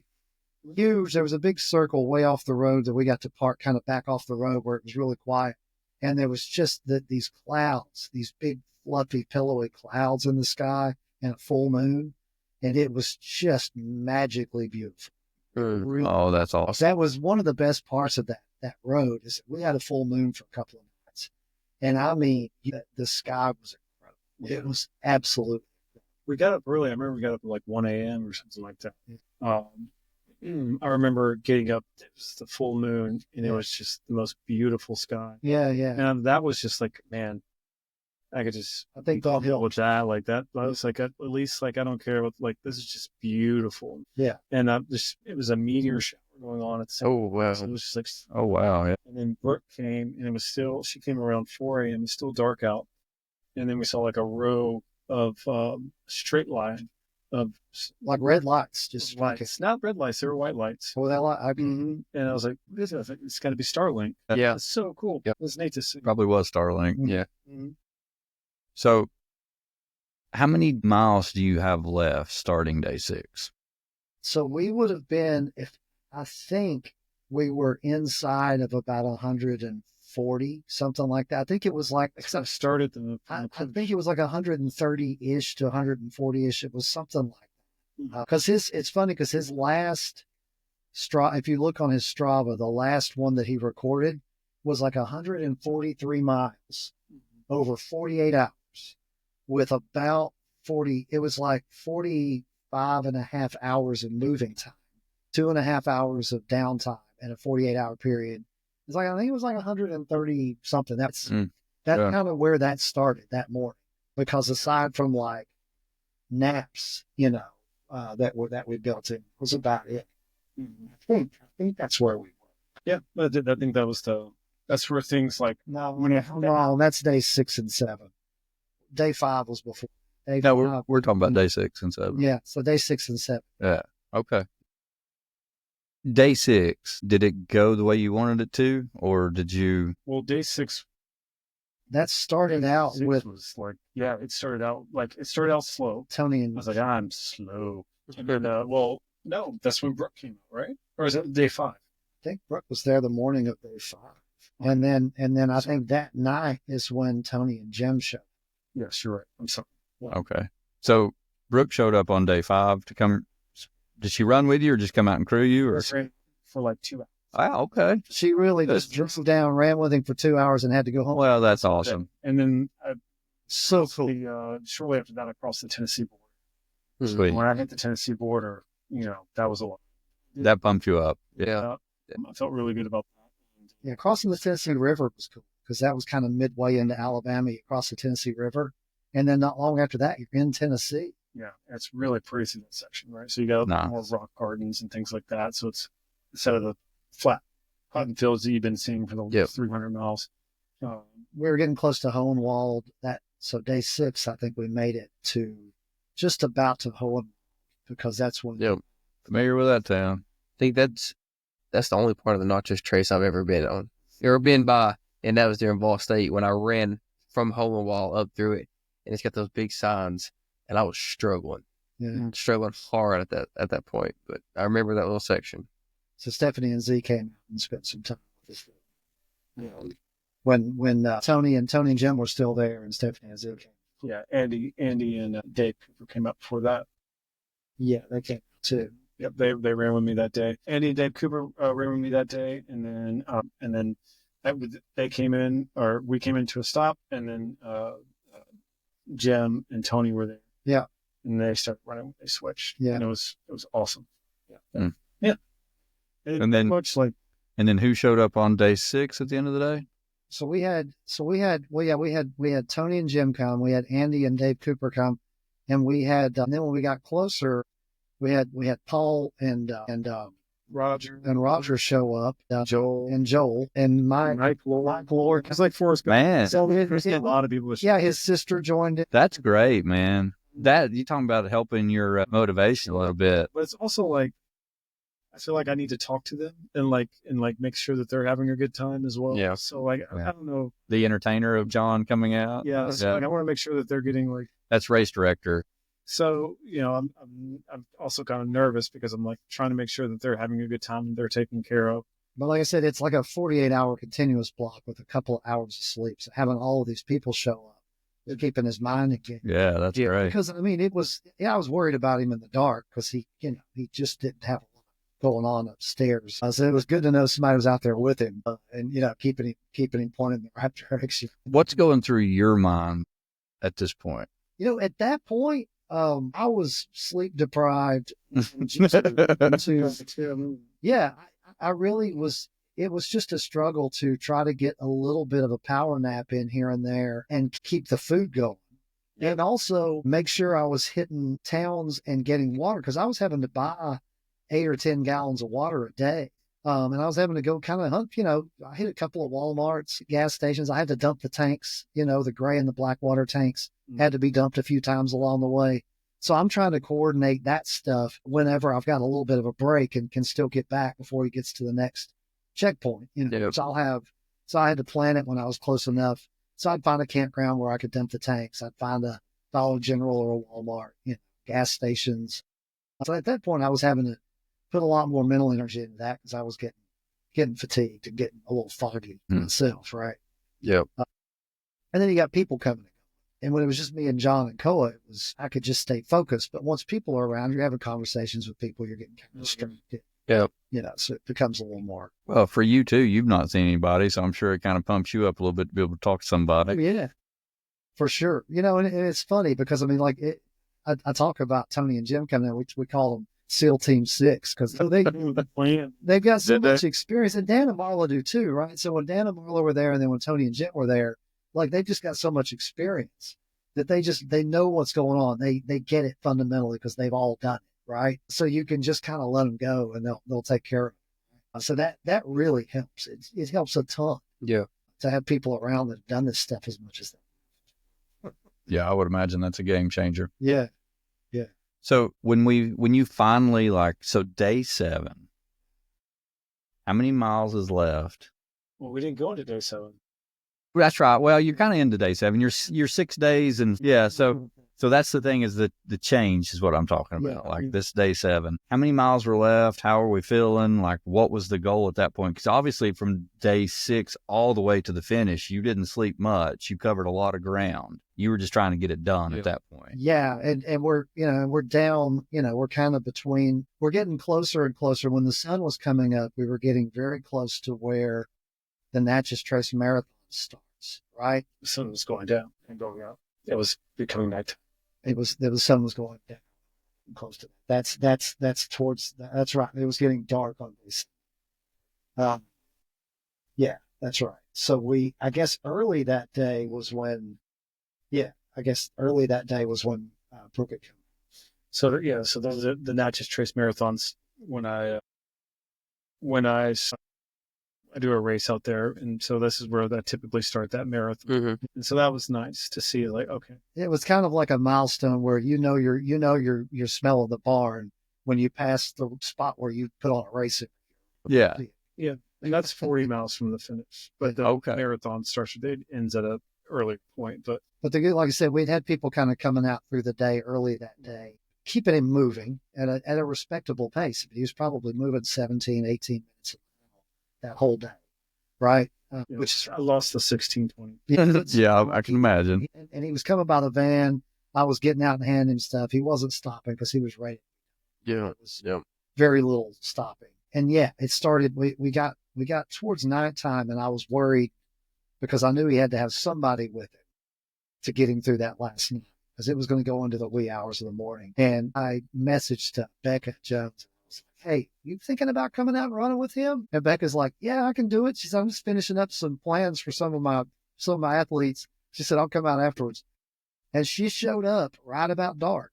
huge. There was a big circle way off the road that we got to park kind of back off the road where it was really quiet. And there was just these clouds, these big, fluffy, pillowy clouds in the sky and a full moon. And it was just magically beautiful. Really. Oh, that's awesome. That was one of the best parts of that road is that we had a full moon for a couple of nights. And I mean, the sky was incredible. It was absolutely. We got up early. I remember we got up at like 1 a.m. or something like that. I remember getting up. It was the full moon, and it was just the most beautiful sky. Yeah, yeah. And that was just like, man, I could just. I think Dog Hill with that, like that. I was like, at least, like, I don't care what. Like, this is just beautiful. Yeah. And it was a meteor shower going on at the same. Oh, wow. So it was just like. Oh, wow. Yeah. And then Brooke came, and it was still. She came around 4 a.m. It was still dark out, and then we saw like a row of straight line of like red lights, just lights, not red lights, they were white lights. Oh, that light. And I was like, "What is it?" I think it's got to be Starlink. Yeah. It's so cool. Yep. It was neat to see. Probably was Starlink. Yeah. Mm-hmm. So how many miles do you have left starting day 6? So we would have been, I think we were inside of about 140, something like that. I think it was like, I started I think it was like 130-ish to 140-ish. It was something like that. Because it's funny because his last if you look on his Strava, the last one that he recorded was like 143 miles over 48 hours with about 40, it was like 45 and a half hours of moving time, 2.5 hours of downtime in a 48-hour period. It's like, I think it was like 130 something. That's kind of where that started that morning, because aside from like naps, that we built in was about it. I think that's where we were. Yeah, I think that's where things like no, that's day 6 and 7. Day 5 was before. We're talking about day 6 and 7. Yeah, so day 6 and 7. Yeah. Okay. Day 6, did it go the way you wanted it to, or did you? Well, day 6. That started out with was like, yeah, it started out slow. Tony and I was like, I'm slow. And then, well, no, that's when Brooke came out, right? Or is it day 5? I think Brooke was there the morning of day 5. And then I think that night is when Tony and Jim showed. Yes, you're right. I'm sorry. Yeah. Okay. So Brooke showed up on day 5 to come. Did she run with you or just come out and crew you? Or for like 2 hours. Wow, okay. She really just drove down, ran with him for 2 hours and had to go home. Well, that's awesome. And then so cool. Shortly after that, I crossed the Tennessee border. Sweet. When I hit the Tennessee border, that was a lot. That bumped you up. Yeah. I felt really good about that. Yeah, crossing the Tennessee River was cool because that was kind of midway into Alabama. You cross the Tennessee River, and then not long after that, you're in Tennessee. Yeah, it's really pretty through that section, right? So you got more rock gardens and things like that. So it's instead of the flat cotton fields that you've been seeing for the 300 miles. We were getting close to Hohenwald. So day 6, I think we made it to just about to Hohenwald because that's when. Yep. Familiar with that town. I think that's the only part of the Natchez Trace I've ever been on. Ever been by, and that was during Ball State when I ran from Hohenwald up through it, and it's got those big signs, and I was struggling hard at that point. But I remember that little section. So Stephanie and Z came out and spent some time with us. When Tony and Jim were still there, and Stephanie and Z came. Yeah, Andy and Dave Cooper came up before that. Yeah, they came too. Yep, they ran with me that day. Andy and Dave Cooper ran with me that day, and then they came in, or we came into a stop, and then Jim and Tony were there. Yeah, and they started running. They switched. Yeah, and it was awesome. Yeah, yeah. And then much like. And then who showed up on day 6 at the end of the day? So we had Tony and Jim come. We had Andy and Dave Cooper come, and we had and then when we got closer. We had Paul and Roger show up, Joel and Mike Lord. It's like Forrest Gump. Man, so a lot of people. Yeah, his sister joined it. That's great, man. That you talking about helping your motivation a little bit, but it's also like I feel like I need to talk to them and make sure that they're having a good time as well. Yeah. So I don't know, the entertainer of John coming out. Yeah. So I want to make sure that they're getting that's race director. So, I'm also kind of nervous because I'm like trying to make sure that they're having a good time and they're taken care of. But like I said, it's like a 48-hour continuous block with a couple of hours of sleep. So having all of these people show up, they're keeping his mind again. Yeah, that's great. Because I mean, I was worried about him in the dark because he just didn't have a lot going on upstairs. So it was good to know somebody was out there with him and keeping him pointed in the right direction. What's going through your mind at this point? At that point, I was sleep deprived. Yeah, I really was. It was just a struggle to try to get a little bit of a power nap in here and there and keep the food going. And also make sure I was hitting towns and getting water because I was having to buy 8 or 10 gallons of water a day. And I was having to go kind of hunt, I hit a couple of Walmarts, gas stations. I had to dump the tanks, the gray and the black water tanks had to be dumped a few times along the way. So I'm trying to coordinate that stuff whenever I've got a little bit of a break and can still get back before he gets to the next checkpoint. So I had to plan it when I was close enough. So I'd find a campground where I could dump the tanks. I'd find a Dollar General or a Walmart, gas stations. So at that point, I was having to put a lot more mental energy into that because I was getting fatigued and getting a little foggy myself, right? Yep. And then you got people coming. And when it was just me and John and Koa, I could just stay focused. But once people are around, you're having conversations with people, you're getting kind of distracted. Yep. So it becomes a little more. Well, for you too, you've not seen anybody, so I'm sure it kind of pumps you up a little bit to be able to talk to somebody. Oh, yeah, for sure. And it's funny because I mean, like I talk about Tony and Jim coming in, which we call them SEAL Team 6 because they've got so much experience, and Dan and Marla do too, right? So when Dan and Marla were there, and then when Tony and Jim were there, like they've just got so much experience that they know what's going on. They get it fundamentally because they've all done it, right? So you can just kind of let them go, and they'll take care of it. So that really helps. It helps a ton. Yeah, to have people around that have done this stuff as much as that. Yeah, I would imagine that's a game changer. Yeah. So when you finally day 7, how many miles is left? Well, we didn't go into day 7. That's right. Well, you're kind of into day 7. You're 6 days, and yeah. So that's the thing is that the change is what I'm talking about. Yeah. This day 7. How many miles were left? How are we feeling? What was the goal at that point? Because obviously from day 6 all the way to the finish, you didn't sleep much. You covered a lot of ground. You were just trying to get it done at that point. Yeah, and we're down. We're kind of between. We're getting closer and closer. When the sun was coming up, we were getting very close to where the Natchez Trace Marathon starts. Right, The sun was going down and going up. It was becoming night. The sun was going down close to that. That's right. It was getting dark on this. Yeah, that's right. So I guess early that day was when Brooke had come. So those are the Natchez Trace marathons. When I do a race out there, and so this is where I typically start that marathon. Mm-hmm. And so that was nice to see. Okay, it was kind of like a milestone where you're smelling the barn when you pass the spot where you put on a race. Yeah. And that's 40 miles from the finish, but the marathon starts. It ends at an early point, but like I said, we'd had people kind of coming out through the day early that day, keeping him moving at a respectable pace. He was probably moving 17, 18 minutes that whole day, right? Which I lost the 16:20. Yeah, I can imagine. And he was coming by the van. I was getting out and handing him stuff. He wasn't stopping because he was ready. Yeah, Very little stopping. And it started. We got towards nighttime, and I was worried because I knew he had to have somebody with him to get him through that last night because it was going to go into the wee hours of the morning. And I messaged to Becca Jones. Hey, you thinking about coming out and running with him? And Becca's like, yeah, I can do it. She said, I'm just finishing up some plans for some of my athletes. She said, I'll come out afterwards. And she showed up right about dark.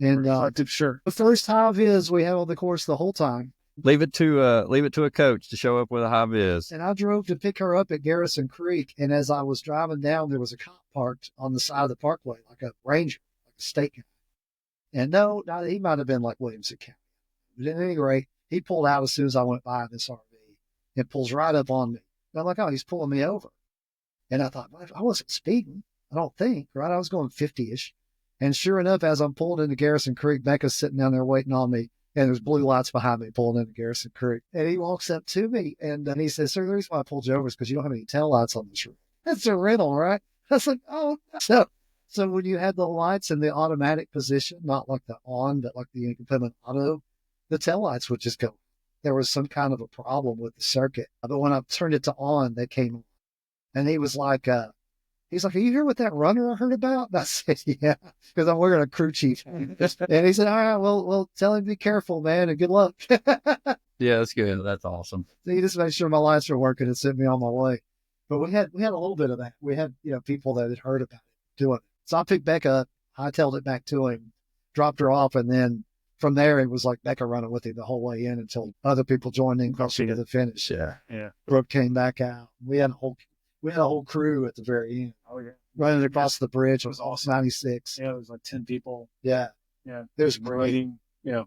And sure. The first high vis we had on the course the whole time. Leave it to a coach to show up with a high vis. And I drove to pick her up at Garrison Creek. And as I was driving down, there was a cop parked on the side of the parkway, like a ranger, like a state guy. And no, he might have been like Williamson County. But at any rate, he pulled out as soon as I went by this RV and pulls right up on me. And I'm like, oh, he's pulling me over. And I thought, well, I wasn't speeding, I don't think, right? I was going 50-ish. And sure enough, as I'm pulling into Garrison Creek, Becca's sitting down there waiting on me. And there's blue lights behind me pulling into Garrison Creek. And he walks up to me and he says, "Sir, the reason why I pulled you over is because you don't have any tail lights on this rig. That's a rental, right?" I was like, "Oh." So when you had the lights in the automatic position, not like the on, but like the independent auto, the tail lights would just go. There was some kind of a problem with the circuit. But when I turned it to on, they came on. And he was like, he's like, "Are you here with that runner I heard about?" And I said, "Yeah," because I'm wearing a crew chief. And he said, "All right, well, tell him to be careful, man, and good luck." Yeah, that's good. That's awesome. So he just made sure my lights were working and sent me on my way. But we had a little bit of that. We had, people that had heard about it doing it. So I picked Becca up, hightailed it back to him, dropped her off, and then from there it was like Becca running with him the whole way in until other people joined in closer to the finish. Yeah. Brooke came back out. We had a whole crew at the very end. Oh, yeah. Running across the bridge. It was awesome. 96. Yeah, it was like 10 people. Yeah. Yeah. It was great. Waiting. Yeah.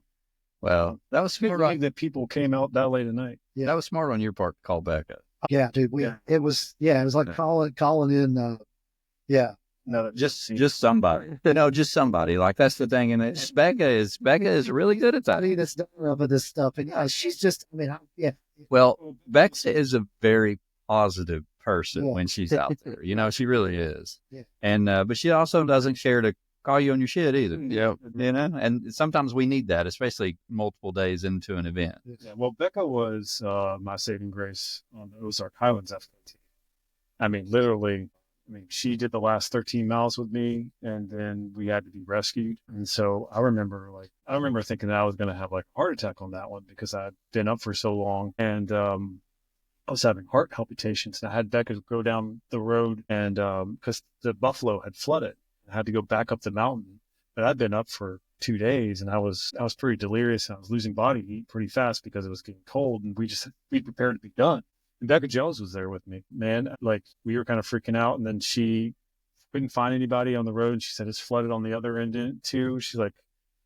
Well, that was Good smart. that people came out that late at night. Yeah. That was smart on your part to call Becca. Yeah, dude. It was like calling in. No, Just somebody. Just somebody. Like that's the thing. And Becca is really good at that. I mean, that's done with this stuff. And she's just, Well, Becca is a very positive person Yeah. when she's out there. She really is. Yeah. And but she also doesn't care to call you on your shit either. Yeah. And sometimes we need that, especially multiple days into an event. Yeah, well, Becca was my saving grace on the Ozark Highlands FKT. I mean, literally, she did the last 13 miles with me, and then we had to be rescued. And so I remember thinking that I was going to have like a heart attack on that one because I'd been up for so long, and I was having heart palpitations. And I had Becca go down the road, and because the Buffalo had flooded, I had to go back up the mountain. But I'd been up for 2 days, and I was pretty delirious, and I was losing body heat pretty fast because it was getting cold, and we prepared to be done. And Becca Jones was there with me, man. Like we were kind of freaking out, and then she couldn't find anybody on the road. And she said it's flooded on the other end too. She's like,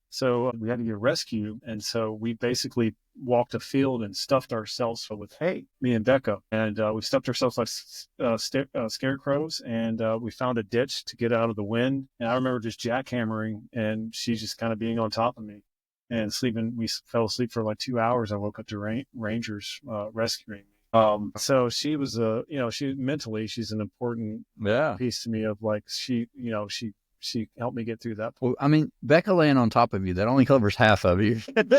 so we had to get a rescue, and so we basically walked a field and stuffed ourselves full with hay, me and Becca, and we stuffed ourselves like scarecrows, and we found a ditch to get out of the wind. And I remember just jackhammering, and she just kind of being on top of me and sleeping. We fell asleep for like 2 hours. I woke up to rangers rescuing me. So she was she's an important piece to me of like, she helped me get through that point. Well, I mean, Becca laying on top of you, that only covers half of you. Snug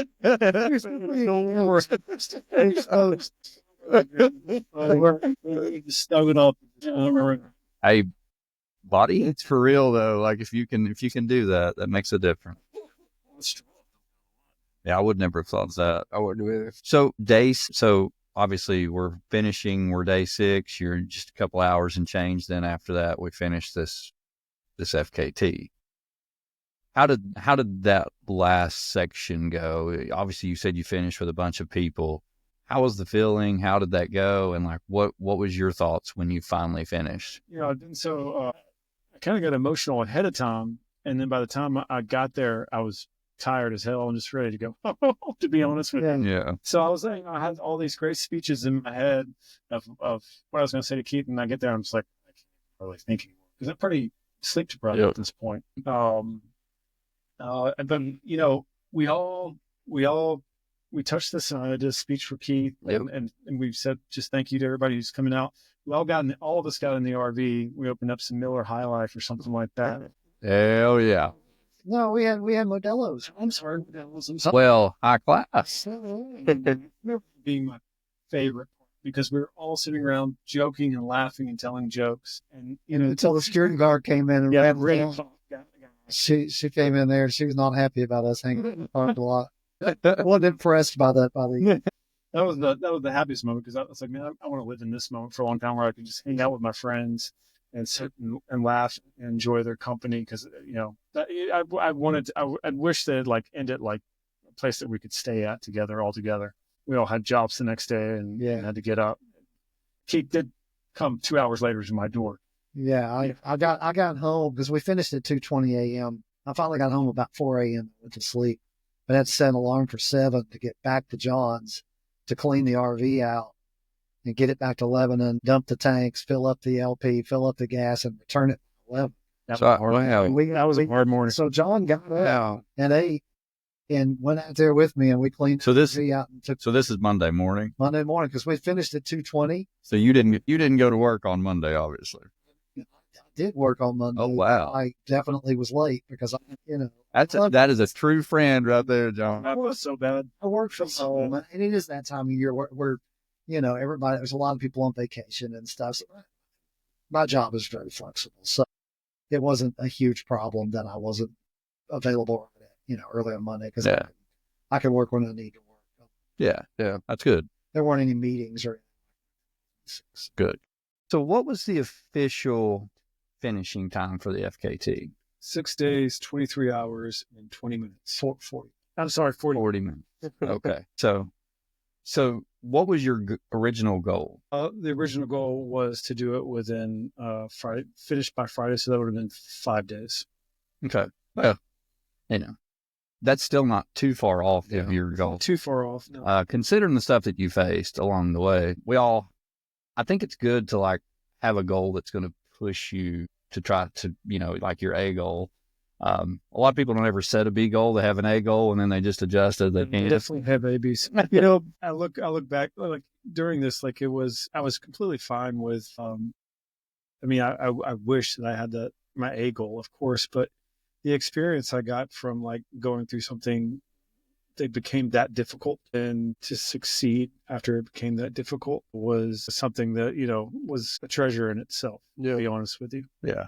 it up. Hey, body, it's for real though. Like if you can do that, that makes a difference. Yeah, I would never have thought that. I wouldn't either. So obviously we're day 6. You're just a couple hours and change. Then after that, we finished this FKT. How did that last section go? Obviously you said you finished with a bunch of people. How was the feeling? How did that go? And like, what was your thoughts when you finally finished? So I kind of got emotional ahead of time. And then by the time I got there, I was tired as hell and just ready to go, to be honest with you. Yeah. So I was I had all these great speeches in my head of what I was going to say to Keith. And I get there, I'm just like, I can't really think anymore because I'm pretty sleep deprived at this point. But we touched this, and I did a speech for Keith, and we said just thank you to everybody who's coming out. All of us got in the RV. We opened up some Miller High Life or something like that. Hell yeah. No, we had Modelo's. I'm sorry, Modelo's. Well, high class. Being my favorite because we were all sitting around joking and laughing and telling jokes, and until the security guard came in and she came in there and she was not happy about us hanging in the parking lot. Wasn't impressed by that. That was the happiest moment because I was like, man, I want to live in this moment for a long time where I can just hang out with my friends and sit and laugh and enjoy their company because I'd wish they'd like end it like a place that we could stay at all together. We all had jobs the next day and had to get up. Keith did come 2 hours later to my door. Yeah, I got home because we finished at 2:20 a.m. I finally got home about 4 a.m. Went to sleep, but I had to set an alarm for 7 to get back to John's to clean the RV out and get it back to Lebanon, dump the tanks, fill up the LP, fill up the gas, and return it at 11. That So, was hard. wow. That was a hard morning. So John got up Wow. and ate and went out there with me, and we cleaned So this, the out and took so this is Monday morning. Monday morning because we finished at 2:20. So you didn't go to work on Monday, obviously. I did work on Monday. Oh, wow. I definitely was late because That is a true friend right there, John. That was so bad. I work from home, and it is that time of year where everybody, there's a lot of people on vacation and stuff. So my job is very flexible, so it wasn't a huge problem that I wasn't available, early on Monday because Yeah. I can work when I need to work. Yeah, that's good. There weren't any meetings or anything. Good. So what was the official finishing time for the FKT? 6 days, 23 hours, and 20 minutes. 40. I'm sorry, 40. 40 minutes. Okay. So what was your original goal? The original goal was to do it within Friday, finished by Friday, so that would have been 5 days. Okay. Well, that's still not too far off Yeah. of your goal. Not too far off. No. Considering the stuff that you faced along the way, I think it's good to have a goal that's going to push you to try to, like your A goal. A lot of people don't ever set a B goal. They have an A goal and then they just adjust as they can. Definitely have ABs. I look back during this, I was completely fine with. I wish that I had my A goal, of course, but the experience I got from going through something that became that difficult and to succeed after it became that difficult was something that was a treasure in itself. To be honest with you. Yeah.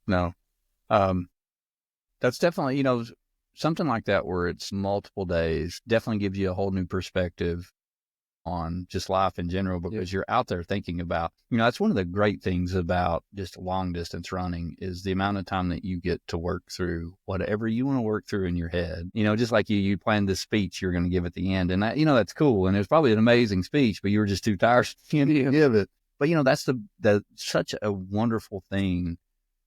No. That's definitely, something like that where it's multiple days definitely gives you a whole new perspective on just life in general because you're out there thinking about, that's one of the great things about just long distance running is the amount of time that you get to work through whatever you want to work through in your head. Just like you planned this speech you're going to give at the end, and that, that's cool. And it was probably an amazing speech, but you were just too tired to give it. But, that's such a wonderful thing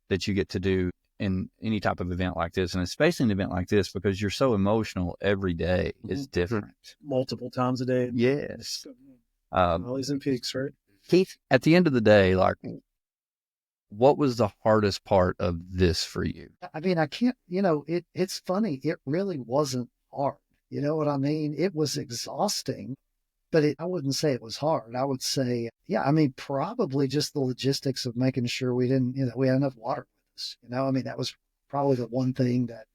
that you get to do in any type of event like this, and especially an event like this because you're so emotional every day is different. Multiple times a day. Yes. Valleys and peaks, right? Keith, at the end of the day, what was the hardest part of this for you? I mean, I can't, it's funny. It really wasn't hard. You know what I mean? It was exhausting, but I wouldn't say it was hard. I would say, probably just the logistics of making sure we didn't, we had enough water. That was probably the one thing that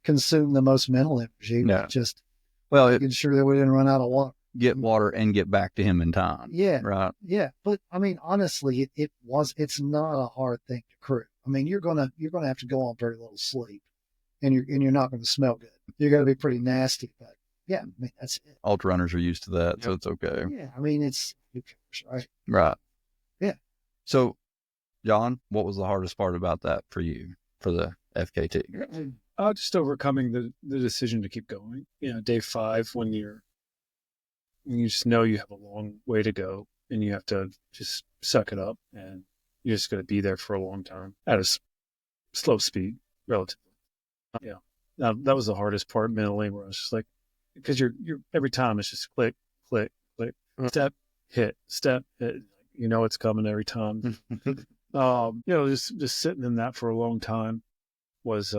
consumed the most mental energy. Yeah. Just Well, making sure that we didn't run out of water. Get water and get back to him in time. Yeah. Right. Yeah. But honestly, it's not a hard thing to crew. You're going to have to go on very little sleep and you're not going to smell good. You're going to be pretty nasty, but yeah, that's it. Ultra runners are used to that, so it's okay. Yeah. It's right. Right. Yeah. So, John, what was the hardest part about that for you, for the FKT? Just overcoming the decision to keep going. Day 5, when you just know you have a long way to go and you have to just suck it up and you're just going to be there for a long time at a slow speed, relatively. That was the hardest part mentally, where I was just because you're every time it's just click, click, click, step, hit, it's coming every time. Just sitting in that for a long time was,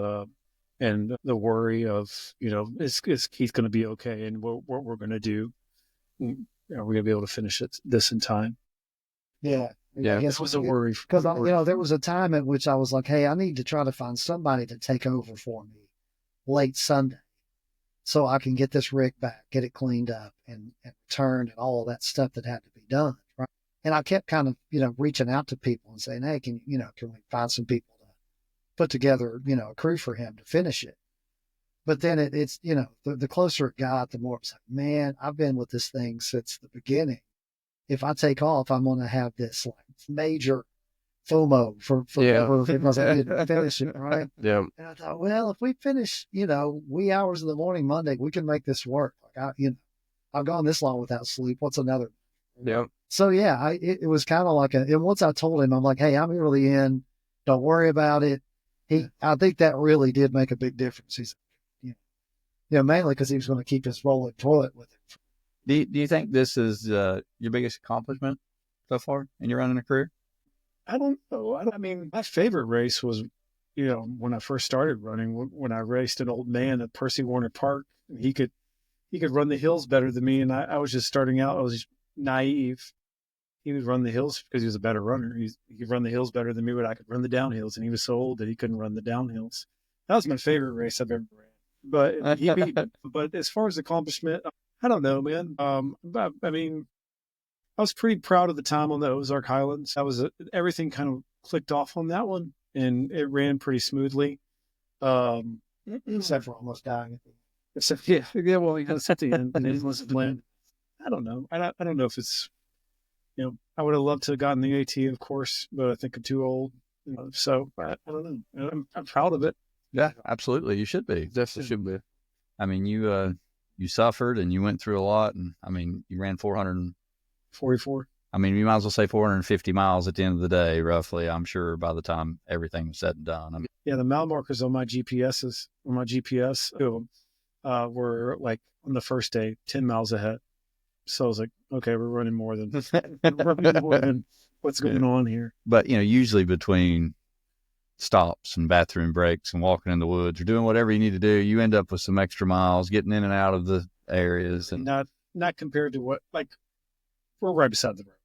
and the worry of, is Keith going to be okay? And what we're going to do? Are we going to be able to finish this in time? Yeah. Yeah. This was a worry. Because, there was a time at which I was like, hey, I need to try to find somebody to take over for me late Sunday so I can get this rig back, get it cleaned up and returned and all of that stuff that had to be done. Right. And I kept kind of, reaching out to people and saying, hey, can we find some people to put together, a crew for him to finish it? But then it's, the closer it got, the more it's like, man, I've been with this thing since the beginning. If I take off, I'm going to have this major FOMO for because I didn't finish it, right? Yeah. And I thought, well, if we finish, wee hours in the morning Monday, we can make this work. I've gone this long without sleep. What's another? Yeah. So yeah, it was kind of like and once I told him, I'm like, hey, I'm here to the end. Don't worry about it. I think that really did make a big difference. He's, mainly because he was going to keep his rolling toilet with it. Do you think this is your biggest accomplishment so far in your running a career? I don't know. My favorite race was when I first started running, when I raced an old man at Percy Warner Park, he could run the hills better than me. And I was just starting out. I was naive. He would run the hills because he was a better runner. He could run the hills better than me, but I could run the downhills. And he was so old that he couldn't run the downhills. That was my favorite race I've ever ran. But he beat me. But as far as accomplishment, I don't know, man. But, I mean, I was pretty proud of the time on the Ozark Highlands. Everything kind of clicked off on that one, and it ran pretty smoothly. Except for almost dying. Well, that's at the end. And it was land. I don't know. I don't know if it's, I would have loved to have gotten the AT, of course, but I think I'm too old. So I don't know. I'm proud of it. Yeah, absolutely. You should be. Definitely should be. I mean, you suffered and you went through a lot, and I mean, you ran 44. I mean, you might as well say 450 miles at the end of the day, roughly. I'm sure by the time everything was said and done. I mean, yeah, the mile markers on my GPS, were like on the first day 10 miles ahead. So I was like, okay, we're running more than what's going on here. But usually between stops and bathroom breaks and walking in the woods or doing whatever you need to do, you end up with some extra miles, getting in and out of the areas, and not compared to we're right beside the road.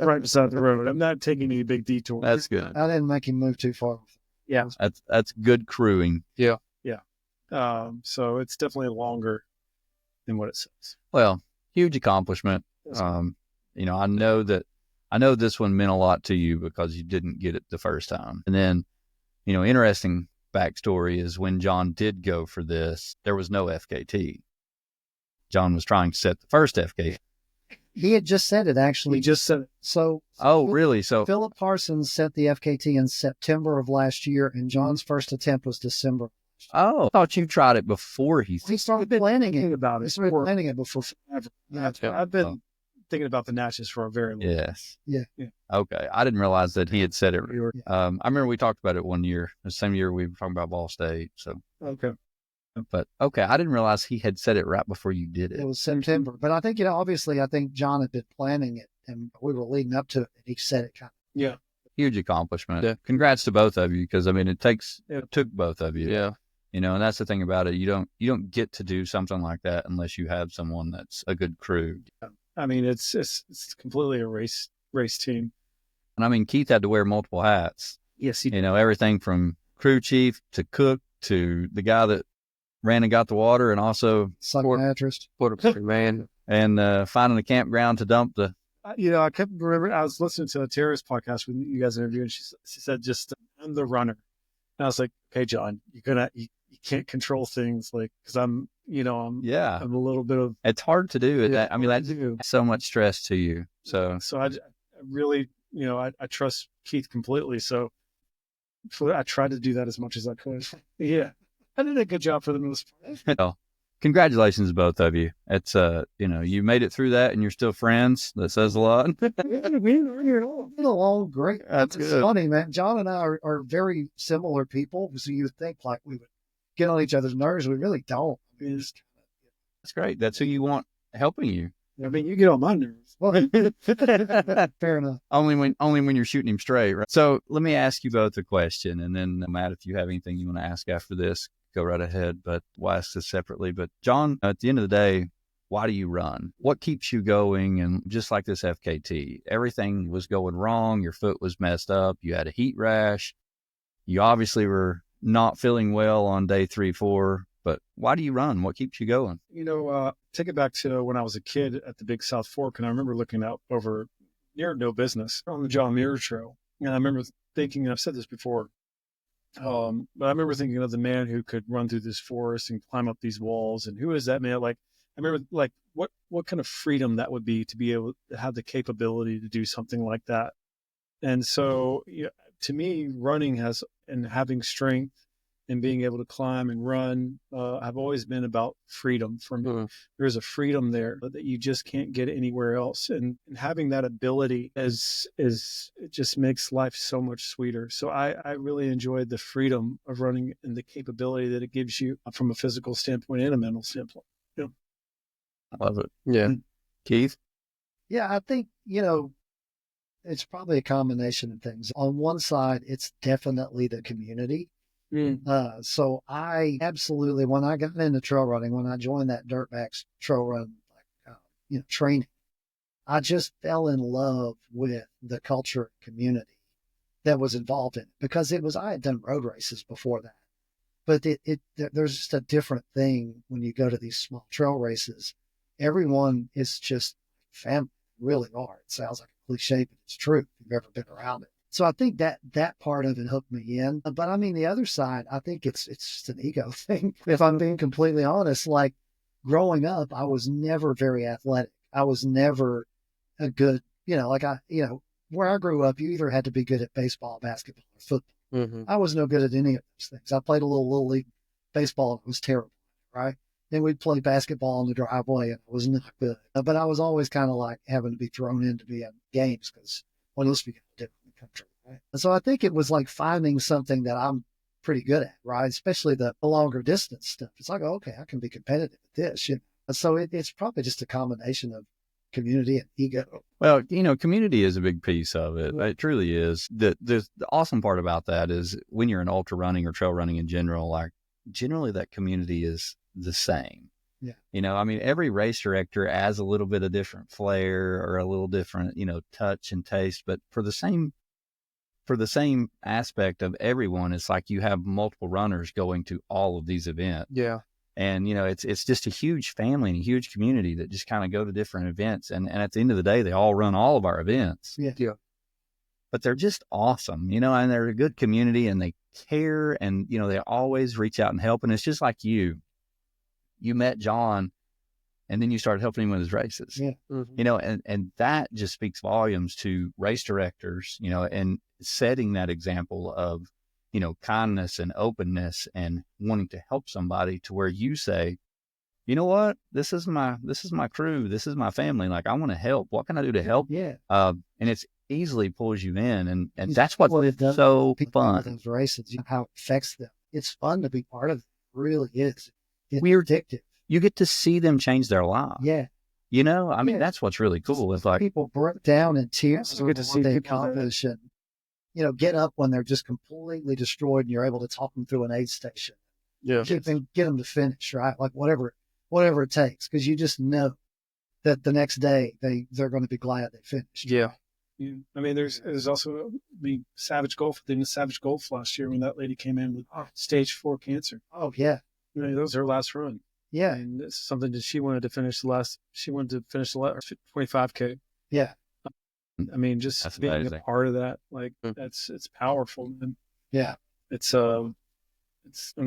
Right beside the road. I'm not taking any big detours. That's good. I didn't make him move too far. Yeah, that's good crewing. Yeah. So it's definitely longer than what it says. Well, huge accomplishment. I know this one meant a lot to you because you didn't get it the first time. And then, interesting backstory is when John did go for this, there was no FKT. John was trying to set the first FKT. He had just said it, actually. He just said it. So. Oh, really? So Philip Parsons set the FKT in September of last year, and John's first attempt was December. Oh, I thought you tried it before he started planning it. About it. He started planning it before. I've been thinking about the Natchez for a very long time. Yes. Yeah. Okay. I didn't realize that he had said it. Yeah. I remember we talked about it one year, the same year we were talking about Ball State. So, okay. But okay, I didn't realize he had said it right before you did it. It was September. But I think, obviously, I think John had been planning it, and we were leading up to it, and he said it kind of. Yeah. Huge accomplishment. Yeah. Congrats to both of you, because, I mean, it took both of you. Yeah. And that's the thing about it. You don't get to do something like that unless you have someone that's a good crew. I mean, it's completely a race team. And I mean, Keith had to wear multiple hats. Yes, he did. Everything from crew chief to cook to the guy that ran and got the water, and also psychiatrist, man, and finding a campground to dump the. I kept remembering. I was listening to a terrorist podcast when you guys interviewed, and she said, "Just I'm the runner." And I was like, "Okay, John, you can't control things because I'm a little bit of." It's hard to do it. Yeah, I mean, that's so much stress to you. So I really, I trust Keith completely. So I tried to do that as much as I could. Yeah. I did a good job for the most part. Well, congratulations, both of you. It's you made it through that, and you're still friends. That says a lot. We're along great. That's it's good. Funny, man. John and I are very similar people, so you would think like we would get on each other's nerves. We really don't. That's great. That's who you want helping you. I mean, you get on my nerves. Well, fair enough. Only when you're shooting him straight, right? So let me ask you both a question, and then Matt, if you have anything you want to ask after this, go right ahead. But we'll ask this separately. But John, at the end of the day, why do you run? What keeps you going? And just like this FKT, everything was going wrong. Your foot was messed up. You had a heat rash. You obviously were not feeling well on day 3, 4. But why do you run? What keeps you going? Take it back to when I was a kid at the Big South Fork, and I remember looking out over near No Business on the John Muir Trail. And I remember thinking, and I've said this before, but I remember thinking of the man who could run through this forest and climb up these walls. And who is that man? Like, I remember, like, what kind of freedom that would be to be able to have the capability to do something like that. And so, to me, running and having strength and being able to climb and run, I've always been about freedom for me. Mm-hmm. There's a freedom there that you just can't get anywhere else. And having that ability it just makes life so much sweeter. So I really enjoyed the freedom of running and the capability that it gives you from a physical standpoint and a mental standpoint. Yeah. I love it. Yeah. Keith? Yeah, I think, it's probably a combination of things. On one side, it's definitely the community. So I absolutely, when I got into trail running, when I joined that Dirtbags trail run, training, I just fell in love with the culture and community that was involved in it, because I had done road races before that, but there's just a different thing when you go to these small trail races. Everyone is just family, really are. It sounds like a cliche, but it's true if you've ever been around it. So I think that part of it hooked me in. But I mean, the other side, I think it's just an ego thing. If I'm being completely honest, like growing up, I was never very athletic. I was never a good, where I grew up, you either had to be good at baseball, basketball, or football. Mm-hmm. I was no good at any of those things. I played a little league baseball. And it was terrible, right? Then we'd play basketball in the driveway, and it was not good. But I was always kind of like having to be thrown in to be in games, because what else we got to do in the country, right? And so I think it was like finding something that I'm pretty good at, right? Especially the longer distance stuff. It's like, okay, I can be competitive at this. And so it's probably just a combination of community and ego. Well, community is a big piece of it. It truly is. The awesome part about that is when you're in ultra running or trail running in general, like generally that community is the same. Yeah. Every race director adds a little bit of different flair or a little different, touch and taste, but for the same aspect of everyone, it's like you have multiple runners going to all of these events. Yeah. And, it's just a huge family and a huge community that just kind of go to different events. And at the end of the day, they all run all of our events. Yeah. Yeah. But they're just awesome, and they're a good community, and they care, and, they always reach out and help. And it's just like you met John and then you started helping him with his races, yeah. Mm-hmm. And that just speaks volumes to race directors, and setting that example of, kindness and openness and wanting to help somebody, to where you say, you know what, this is my crew. This is my family. Like, I want to help. What can I do to help? Yeah. And it's easily pulls you in. And that's what it does. So fun. Those races, how it affects them. It's fun to be part of it. It really is. It's addictive. You get to see them change their lives. Yeah. That's what's really cool. It's like people break down in tears You get to see what they people accomplish, and get up when they're just completely destroyed, and you're able to talk them through an aid station. Yeah. Get them to finish, right? Like whatever it takes, because you just know that the next day they're going to be glad they finished. Yeah. There's also the Savage Gulf. They did Savage Gulf last year when that lady came in with stage 4 cancer. Oh yeah. That was her last run. Yeah. And it's something that she wanted to finish the last 25K. Yeah. Just That's being amazing. a part of that, like it's powerful. And Yeah. it's an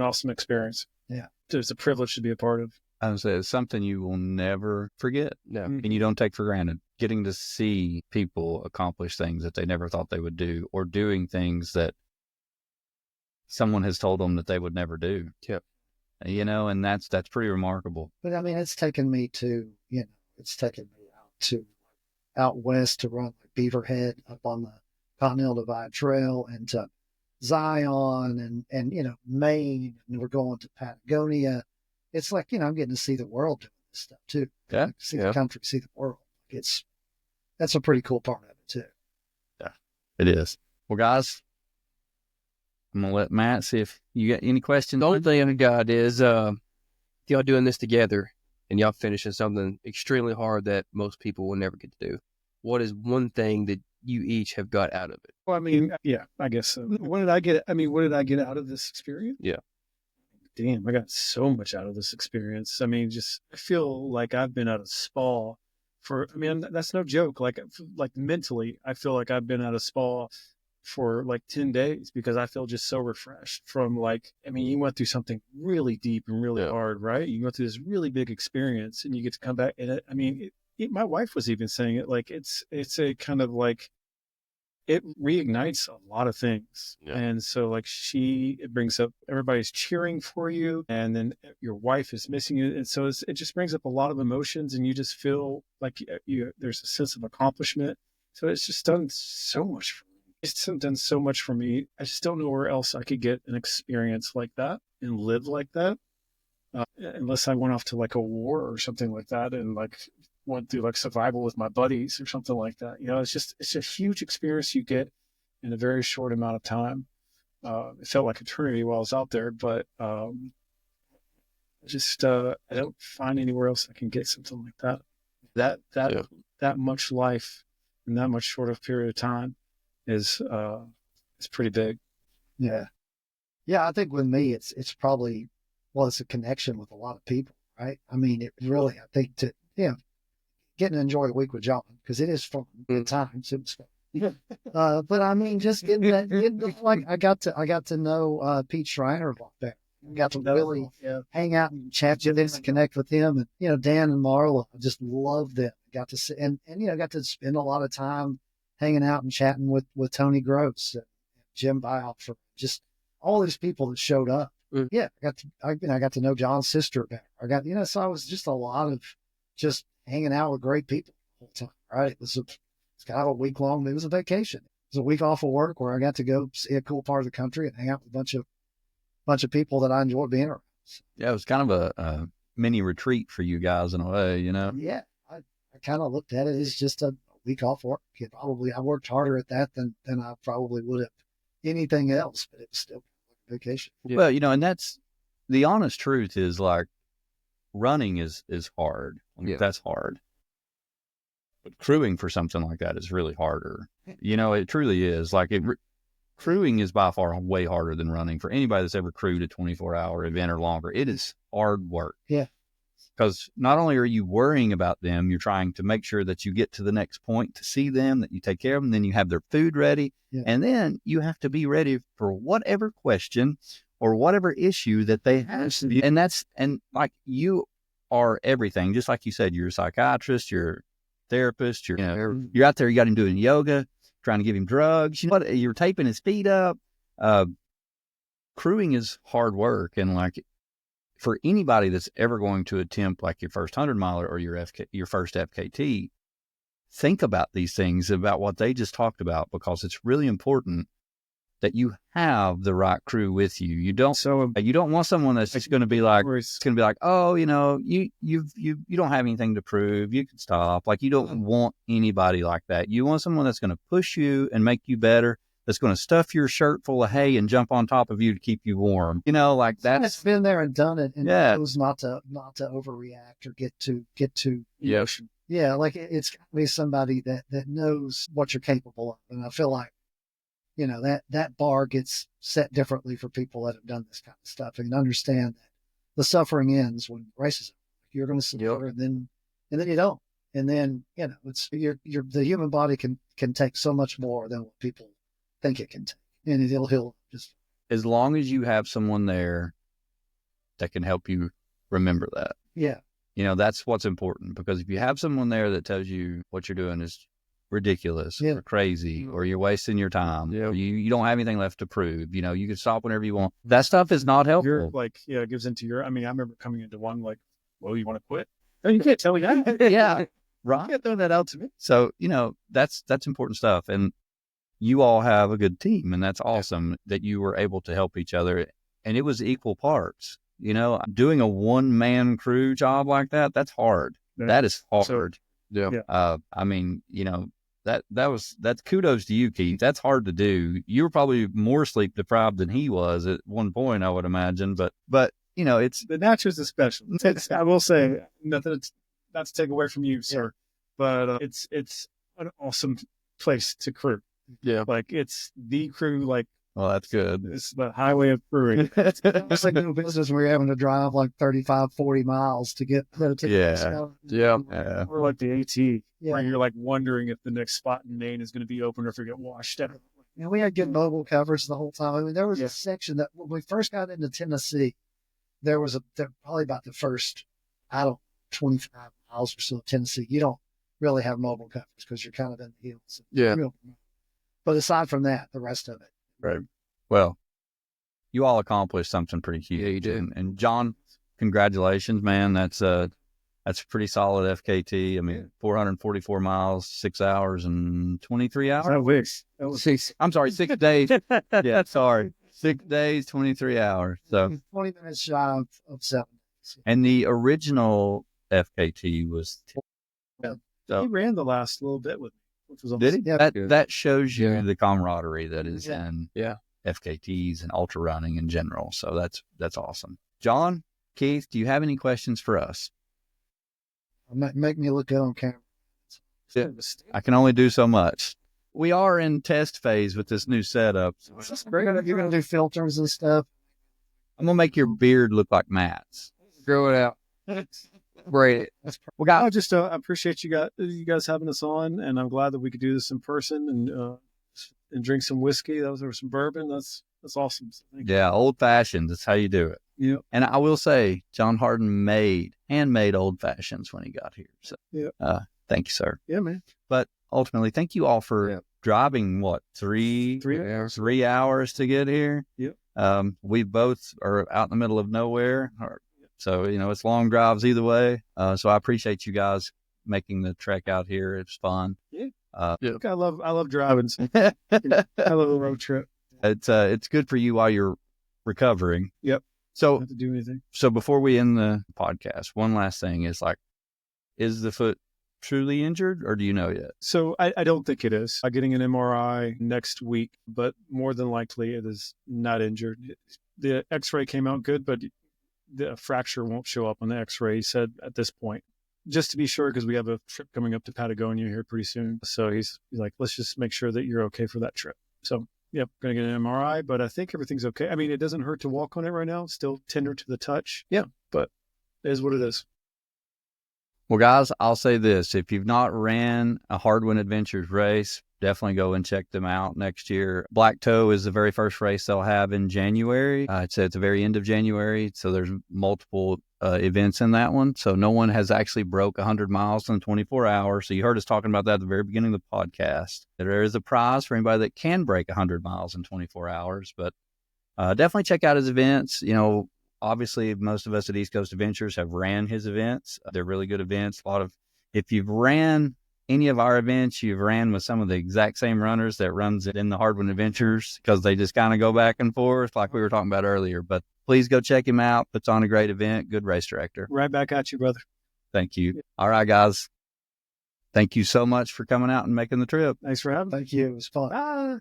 awesome experience. Yeah. It's a privilege to be a part of. I would say it's something you will never forget. Yeah. And you don't take for granted. Getting to see people accomplish things that they never thought they would do, or doing things that someone has told them that they would never do. Yep. And that's pretty remarkable. But it's taken me out west to run like Beaverhead up on the Continental Divide Trail, and to Zion and Maine, and we're going to Patagonia. It's like, I'm getting to see the world doing this stuff too. Yeah. Like, see the country, see the world. That's a pretty cool part of it too. Yeah, it is. Well, guys, I'm going to let Matt see if you got any questions. The only thing I got is, y'all doing this together and y'all finishing something extremely hard that most people will never get to do. What is one thing that you each have got out of it? Well, I guess so. What did I get out of this experience? Yeah. Damn, I got so much out of this experience. I feel like I've been at a spa that's no joke. Like mentally, I feel like I've been at a spa for like 10 days, because I feel just so refreshed from you went through something really deep and really hard, right? You went through this really big experience, and you get to come back. And my wife was even saying it, like, it's a kind of like, it reignites a lot of things. Yeah. And so it brings up, everybody's cheering for you, and then your wife is missing you. And so it just brings up a lot of emotions, and you just feel like there's a sense of accomplishment. So it's just done so much for me. It's done so much for me. I just don't know where else I could get an experience like that and live like that. Unless I went off to like a war or something like that, and went through like survival with my buddies or something like that. It's a huge experience you get in a very short amount of time. It felt like eternity while I was out there, but I don't find anywhere else I can get something like that. That much life in that much short of period of time is pretty big. Yeah. Yeah. I think with me, it's probably, it's a connection with a lot of people, right? I mean, it really, I think getting to enjoy a week with John, because it is fun at times. It was fun. But I mean, just I got to know Pete Schreiner a lot better. I got to really hang out and chat with him and connect with him. And, Dan and Marla, I just love them. Got to sit and got to spend a lot of time hanging out and chatting with Tony Gross and Jim Bioffer, just all these people that showed up. Yeah, I got to know John's sister better. So I was just a lot of just hanging out with great people the whole time, right? It's kind of a week long. It was a vacation. It was a week off of work where I got to go see a cool part of the country and hang out with a bunch of people that I enjoyed being around. So, yeah, it was kind of a mini retreat for you guys in a way, Yeah, I kind of looked at it as just a week off work. I worked harder at that than I probably would have anything else, but it was still a vacation. Yeah. Well, and that's the honest truth is like running is hard. That's hard. But crewing for something like that is really harder. It truly is. Like crewing is by far way harder than running for anybody that's ever crewed a 24-hour event or longer. It is hard work. Yeah. Because not only are you worrying about them, you're trying to make sure that you get to the next point to see them, that you take care of them, then you have their food ready, and then you have to be ready for whatever question or whatever issue that they have. And like you are everything, just like you said, you're a psychiatrist, you're a therapist, you're out there, you got him doing yoga, trying to give him drugs, you're taping his feet up. Crewing is hard work, and like, for anybody that's ever going to attempt like your first 100-miler or your first FKT, think about these things, about what they just talked about, because it's really important that you have the right crew with you. You don't want someone that's just going to be like, oh, you don't have anything to prove. You can stop. Like, you don't want anybody like that. You want someone that's going to push you and make you better, that's going to stuff your shirt full of hay and jump on top of you to keep you warm. Like that's it's been there and done it, and knows not to overreact or get too. Yeah, like it's got to be somebody that knows what you're capable of, and I feel like that bar gets set differently for people that have done this kind of stuff and understand that the suffering ends when races. You're going to suffer, and then you don't, and then it's the human body can take so much more than what people think it can take, and he'll just, as long as you have someone there that can help you remember that. Yeah. That's what's important, because if you have someone there that tells you what you're doing is ridiculous or crazy, or you're wasting your time, or you don't have anything left to prove, you can stop whenever you want. That stuff is not helpful. It gives into I remember coming into one like, well, you want to quit? No, you can't tell me that. Yeah. Right. You can't throw that out to me. So, that's important stuff. And you all have a good team, and that's awesome that you were able to help each other. And it was equal parts. Doing a one-man crew job like that, that's hard. Yeah. That is hard. I mean, that's kudos to you, Keith. That's hard to do. You were probably more sleep deprived than he was at one point, I would imagine. But it's the Natchez is special. I will say, nothing not to take away from you, sir, but it's an awesome place to crew. Yeah. Like, it's the crew, like, well, that's good. It's the highway of crewing. It's like no business where you're having to drive like 35, 40 miles to get to Or like the AT, where you're like wondering if the next spot in Maine is going to be open or if you're getting washed out. And we had good mobile coverage the whole time. I mean, there was a section that when we first got into Tennessee, there was probably about the first, 25 miles or so of Tennessee. You don't really have mobile coverage because you're kind of in the hills. Yeah. But aside from that, the rest of it. Right. Well, you all accomplished something pretty huge. Yeah, you did. And John, congratulations, man. That's a pretty solid FKT. I mean, 444 miles, 6 hours and 23 hours. I wish. I'm sorry, 6 days. Yeah, sorry. 6 days, 23 hours. So 20 minutes shy of 7 days. And the original FKT was So, He ran the last little bit with me, which was awesome. did he? Yeah. That shows you Yeah. the camaraderie that is Yeah. in Yeah. FKTs and ultra running in general. So that's awesome. John, Keith, do you have any questions for us? Make me look good on camera. I can only do so much. We are in test phase with this new setup. You're gonna do filters and stuff. I'm gonna make your beard look like Matt's. Grow it out. Braid it. Well, guys, I just appreciate you guys having us on, and I'm glad that we could do this in person and drink some whiskey. That was or some bourbon. That's awesome. So thank you. yeah, old fashioned. That's how you do it. Yep. And I will say, John Hardin handmade old fashions when he got here. So, Yep. Thank you, sir. Yeah, man. But ultimately, thank you all for Yeah. driving three hours to get here. Yep. We both are out in the middle of nowhere, so it's long drives either way. So I appreciate you guys making the trek out here. It's fun. Yeah. Look, I love driving. So I love a road trip. It's good for you while you're recovering. Yep. So Don't have to do anything. So before we end the podcast, one last thing is is the foot truly injured, or do you know yet? So I don't think it is. I'm getting an MRI next week, but more than likely it is not injured. The X-ray came out good, but the fracture won't show up on the X-ray, he said at this point. Just to be sure, because we have a trip coming up to Patagonia here pretty soon. So he's like, let's just make sure that you're okay for that trip. So, yep, going to get an MRI, but I think everything's okay. I mean, it doesn't hurt to walk on it right now. It's still tender to the touch. Yeah, but it is what it is. Well, guys, I'll say this. If you've not ran a Hardwin Adventures race, definitely go and check them out next year. Black Toe is the very first race they'll have in January. It's at the very end of January, so there's multiple events in that one. So no one has actually broke 100 miles in 24 hours. So you heard us talking about that at the very beginning of the podcast. There is a prize for anybody that can break 100 miles in 24 hours, but definitely check out his events. Obviously, most of us at East Coast Adventures have ran his events. They're really good events. If you've ran any of our events, you've ran with some of the exact same runners that runs it in the Hardwin Adventures, because they just kind of go back and forth like we were talking about earlier. But please go check him out. Puts on a great event. Good race director. Right back at you, brother. Thank you. All right, guys. Thank you so much for coming out and making the trip. Thanks for having me. Thank you. It was fun.